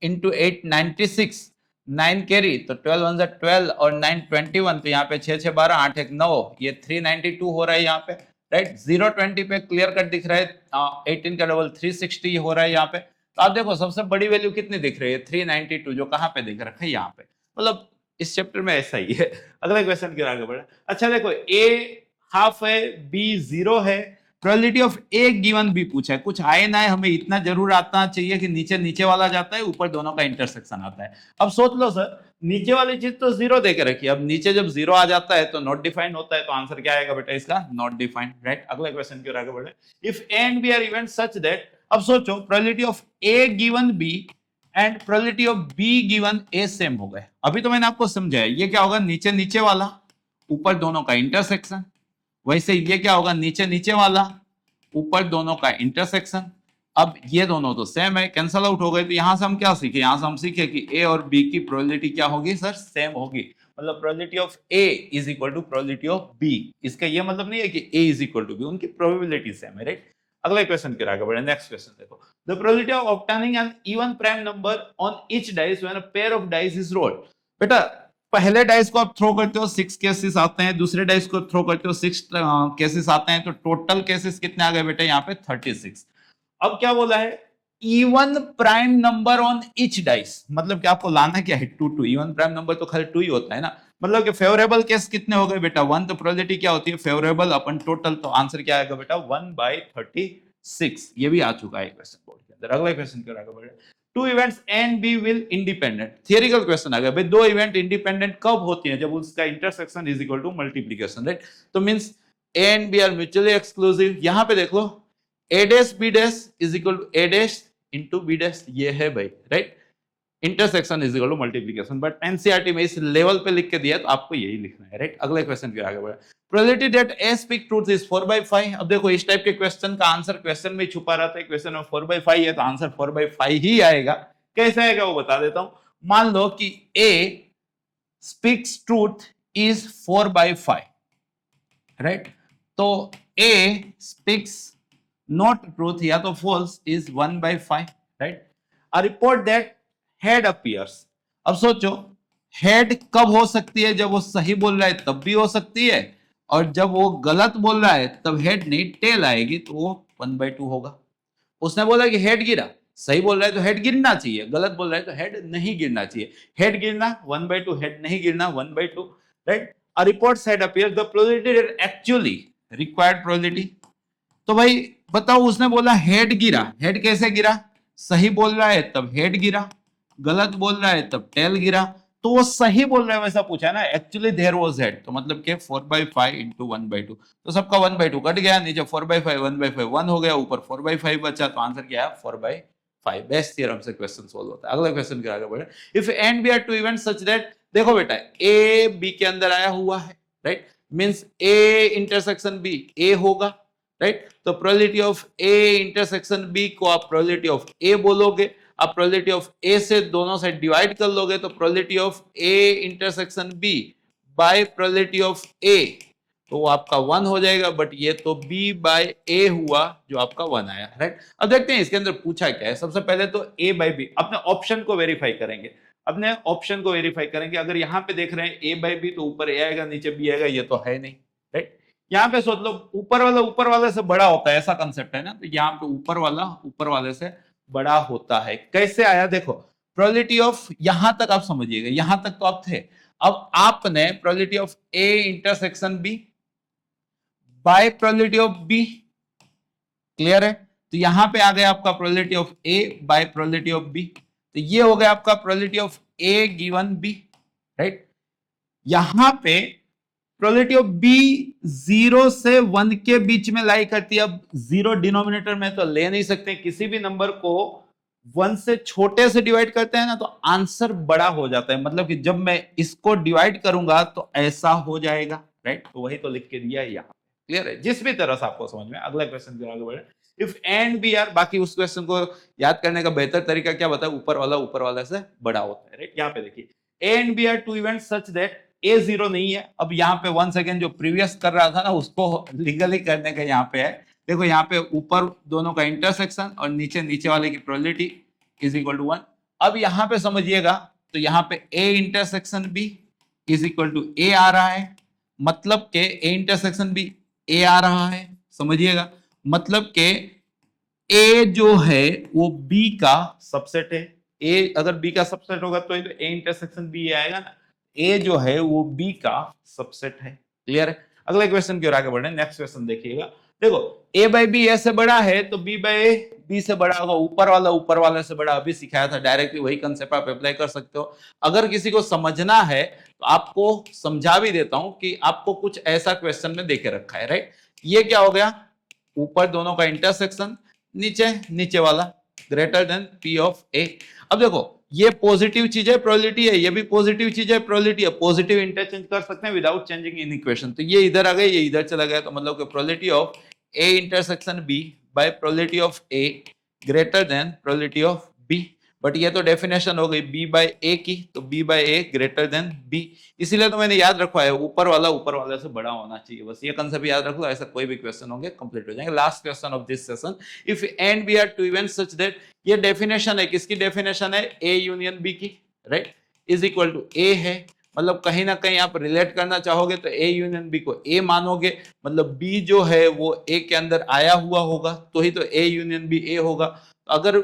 इंटू 8 96, 9 कैरी तो 12 1 जा 12 और 9 21, तो यहाँ पे 6 6 12 8 1 9, ये 392 हो रहा है यहाँ पे, राइट। 0 20 पे क्लियर कट दिख रहा है, 18 का डबल 360 हो रहा है यहाँ पे। तो आप देखो सबसे बड़ी वैल्यू कितनी दिख रही है 392, जो कहां पे दिख रखा है यहाँ पे, मतलब इस चैप्टर में ऐसा ही है। अगले क्वेश्चन की ओर आगे बढ़े। अच्छा देखो A हाफ है, B 0 है, probability of A given B पूछा है। कुछ आए ना है, हमें इतना जरूर आता चाहिए कि नीचे नीचे वाला जाता है, ऊपर दोनों का इंटरसेक्शन आता है। अब सोच लो सर, नीचे वाली चीज तो 0 देके रखी है, अब नीचे जब 0 आ जाता है तो नॉट डिफाइंड होता है, तो आंसर क्या आएगा बेटा इसका, नॉट डिफाइंड, राइट। अगले क्वेश्चन की ओर आगे बढ़े। If A and B are event such that, अब सोचो probability of A given B and probability of B given A same हो गए। अभी तो मैंने आपको समझाया, ये क्या होगा नीचे नीचे वाला, ऊपर दोनों का इंटरसेक्शन। वैसे ये क्या होगा नीचे नीचे वाला, ऊपर दोनों का इंटरसेक्शन। अब ये दोनों तो सेम है, कैंसल आउट हो गए। तो यहां से हम क्या सीखे, यहां से हम सीखे कि A और B की प्रोबेबिलिटी क्या होगी सर, सेम होगी। मतलब probability of A is equal to probability of B। इसका ये मतलब नहीं है कि A is equal to B, उनकी प्रोबेबिलिटी सेम है, राइट। अगले क्वेश्चन के आगे बढ़े। नेक्स्ट क्वेश्चन देखो। The probability of obtaining an even prime number on each dice when a pair of dice is rolled. बेटा पहले डाइस को आप थ्रो करते हो 6 केसेस आते हैं, दूसरे डाइस को थ्रो करते हो 6 केसेस आते हैं, तो टोटल केसेस कितने आ गए बेटा यहाँ पे 36। अब क्या बोला है, even prime number on each dice, मतलब कि आपको लाना क्या है 2 2। इवन प्राइम नंबर तो खाली 2 ही होता है ना, मतलब कि फेवरेबल केस कितने हो गए बेटा 1। तो प्रोबेबिलिटी क्या होती है फेवरेबल अपन टोटल, तो आंसर क्या आएगा बेटा 1/36। ये भी आ चुका है क्वेश्चन बोर्ड के अंदर। अगला क्वेश्चन क्या आगे बढ़े। Two events A and B will independent, theoretical question आ गया भाई, दो इवेंट इंडिपेंडेंट कब होती हैं, जब उसका intersection is equal to multiplication, right. तो means A and B are mutually exclusive. यहां पे देख लो a dash b dash is equal to a dash into b dash, ये है भाई, right. Intersection is equal to multiplication, but NCERT में इस लेवल पे लिख के दिया तो आपको यही लिखना है, राइट। अगले क्वेश्चन की आगे बढ़े। Probability that a speak truth is 4/5। अब देखो इस टाइप के क्वेश्चन का आंसर क्वेश्चन में छुपा रहता है, क्वेश्चन में 4/5 है तो आंसर 4/5 ही आएगा। कैसे आएगा वो बता देता हूं। मान लो कि a speaks truth is 4/5, right. तो a स्पीक्स नॉट ट्रूथ या तो false is 1/5, right. A report that head appears. अब सोचो हेड कब हो सकती है, जब वो सही बोल रहा है तब भी हो सकती है, और जब वो गलत बोल रहा है तब हेड नहीं टेल आएगी, तो वो 1/2 होगा। उसने बोला कि हेड गिरा, सही बोल रहा है तो हेड गिरना चाहिए, गलत बोल रहा है तो हेड नहीं गिरना चाहिए। हेड गिरना 1/2, हेड नहीं गिरना 1/2, right. A report head appears the probability that actually required probability. तो भाई बताओ उसने बोला हेड गिरा, हेड कैसे गिरा, सही बोल रहा है तब हेड गिरा, गलत बोल रहा है तब टेल गिरा। तो वो सही बोल रहा है वैसा पूछा ना, एक्चुअली देयर वाज हेड, तो मतलब के 4/5 इंटू 1/2, तो सबका 1/2 कट गया, नीचे 4/5 1/5 1 हो गया, ऊपर 4/5 बचा, तो आंसर क्या है 4/5। बेस्ट थ्योरम से क्वेश्चन सोल्व होता है। अगला क्वेश्चन के आगे बढ़े। If and B are two event such that, देखो बेटा ए बी के अंदर आया हुआ है, right, means A intersection B A होगा, राइट, तो probability of A intersection B को आप प्रोबेबिलिटी ऑफ ए बोलोगे, आप प्रोबेबिलिटी ऑफ ए से दोनों साइड डिवाइड कर लोगे, तो probability of A intersection B by probability of A, तो वो आपका 1 हो जाएगा, बट ये तो b बाय ए हुआ जो आपका 1 आया, राइट। अब देखते हैं इसके अंदर पूछा क्या है। सबसे पहले तो a बाय बी, अपने ऑप्शन को वेरीफाई करेंगे, अपने ऑप्शन को वेरीफाई करेंगे। अगर यहाँ पे देख रहे हैं a बाय बी, तो ऊपर a आएगा नीचे b आएगा, ये तो है नहीं, राइट। यहाँ पे सोच लो ऊपर वाले से बड़ा होता है, ऐसा कंसेप्ट है ना, तो यहाँ पे ऊपर वाले से बड़ा होता है। कैसे आया देखो, प्रोबेबिलिटी ऑफ, यहां तक आप समझिएगा, यहां तक तो आप थे। अब आपने probability of A intersection B by probability of B, clear है, तो यहां पे आ गया आपका probability of A by probability of B, तो ये हो गया आपका probability of A given B, right. यहां पे प्रोबेबिलिटी ऑफ बी 0 से 1 के बीच में लाई करती है। अब 0 डिनोमिनेटर में तो ले नहीं सकते, किसी भी नंबर को 1 से छोटे से डिवाइड करते हैं ना, तो आंसर बड़ा हो जाता है, मतलब कि जब मैं इसको डिवाइड करूंगा तो ऐसा हो जाएगा, राइट। तो वही तो लिख के दिया है यहाँ, क्लियर है, जिस भी तरह से आपको समझ में। अगला क्वेश्चन के आगे बढ़े। इफ एंड बी आर, बाकी उस क्वेश्चन को याद करने का बेहतर तरीका क्या बताया, ऊपर वाला से बड़ा होता है, राइट। यहाँ पे देखिए A and B are two event such that A 0 नहीं है। अब यहाँ पे 1 सेकेंड जो प्रीवियस कर रहा था ना, उसको लीगली करने का यहाँ पे है। देखो यहाँ पे ऊपर दोनों का इंटरसेक्शन और नीचे वाले की प्रोबेबिलिटी इज इक्वल टू 1। अब यहाँ पे समझिएगा, तो यहाँ पे A intersection B is equal to A आ रहा है, मतलब के ए इंटरसेक्शन बी ए आ रहा है, समझिएगा, मतलब के ए जो है वो बी का सबसेट है। ए अगर बी का सबसेट होगा तो ए इंटरसेक्शन बी आएगा ना, ए जो है वो बी का सबसेट है, क्लियर है। अगले क्वेश्चन की ओर आगे बढ़े। नेक्स्ट क्वेश्चन देखिएगा, देखो ए बाई बी ए से बड़ा है तो बी बाई बी से बड़ा होगा, ऊपर वाले से बड़ा, अभी सिखाया था, डायरेक्टली वही कंसेप्ट आप अप्लाई कर सकते हो। अगर किसी को समझना है तो आपको समझा भी देता हूं कि आपको कुछ ऐसा क्वेश्चन में देके रखा है, राइट। ये क्या हो गया, ऊपर दोनों का इंटरसेक्शन, नीचे वाला ग्रेटर देन पी ऑफ ए। अब देखो ये पॉजिटिव चीज है, प्रोबेबिलिटी है, ये भी पॉजिटिव चीज है, प्रोबेबिलिटी है, पॉजिटिव इंटरचेंज कर सकते हैं विदाउट चेंजिंग इन इक्वेशन। तो ये इधर आ गया, ये इधर चला गया, तो मतलब कि probability of A intersection B by probability of A greater than probability of B. But ये तो डेफिनेशन हो गई बी बाय ए की, तो बी बाय ए ग्रेटर देन बी, इसीलिए तो मैंने याद रखवाया ऊपर वाले से बड़ा होना चाहिए, बस ये कंसेप्ट याद रख लो, ऐसा कोई भी क्वेश्चन होंगे कंप्लीट हो जाएंगे। Last question of this session, if and B are two event such that, ये डेफिनेशन है, किसकी डेफिनेशन है, ए यूनियन बी की, right, is equal to A है, मतलब कहीं ना कहीं आप रिलेट करना चाहोगे तो ए यूनियन बी को ए मानोगे, मतलब बी जो है वो ए के अंदर आया हुआ होगा, तो ही तो ए यूनियन बी ए होगा। अगर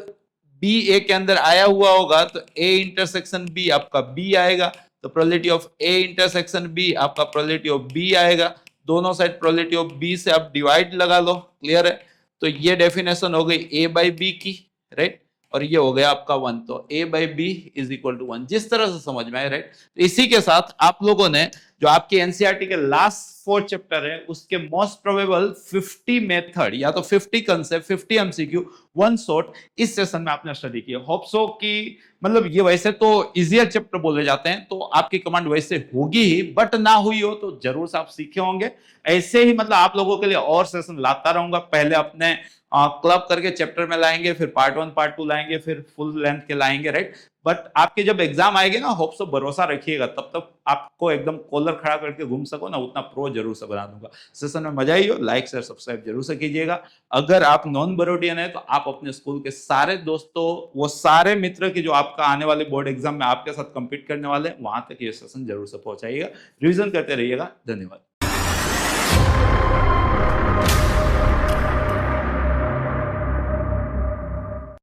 बी ए के अंदर आया हुआ होगा तो ए इंटरसेक्शन बी आपका बी आएगा, तो probability of A intersection B आपका प्रोबेबिलिटी ऑफ बी आएगा, दोनों साइड प्रोबेबिलिटी ऑफ बी से आप डिवाइड लगा लो, क्लियर है। तो ये डेफिनेशन हो गई ए बाई बी की, राइट, और ये हो गया आपका 1, तो A by B is equal to 1, जिस तरह से समझ में आए, राइट। तो इसी के साथ आप लोगों ने जो आपके एनसीईआरटी के लास्ट 4 चैप्टर है उसके मोस्ट प्रोबेबल 50 मेथड या तो 50 कंसेप्ट 50 एमसीक्यू वन शॉट इस सेशन में आपने स्टडी किया। होप सो कि मतलब ये वैसे तो इजियर चैप्टर बोले जाते हैं, तो आपकी कमांड वैसे होगी ही, बट ना हुई हो तो जरूर से आप सीखे होंगे। ऐसे ही मतलब आप लोगों के लिए और सेशन लाता रहूंगा, पहले अपने क्लब करके चैप्टर में लाएंगे, फिर पार्ट 1 पार्ट 2 लाएंगे, फिर फुल लेंथ के लाएंगे, राइट। बट आपके जब एग्जाम आएंगे ना, होप सो भरोसा रखिएगा, तब तक आपको एकदम कॉलर खड़ा करके घूम सको ना, उतना प्रो जरूर से बना दूंगा। सेशन में मजा ही हो, लाइक शेयर सब्सक्राइब जरूर से कीजिएगा। अगर आप नॉन बरोडियन है तो आप अपने स्कूल के सारे दोस्तों, वो सारे मित्र की जो आपका आने वाले बोर्ड एग्जाम में आपके साथ कम्पीट करने वाले, वहां तक ये सेशन जरूर से पहुंचाइएगा। रिविजन करते रहिएगा। धन्यवाद।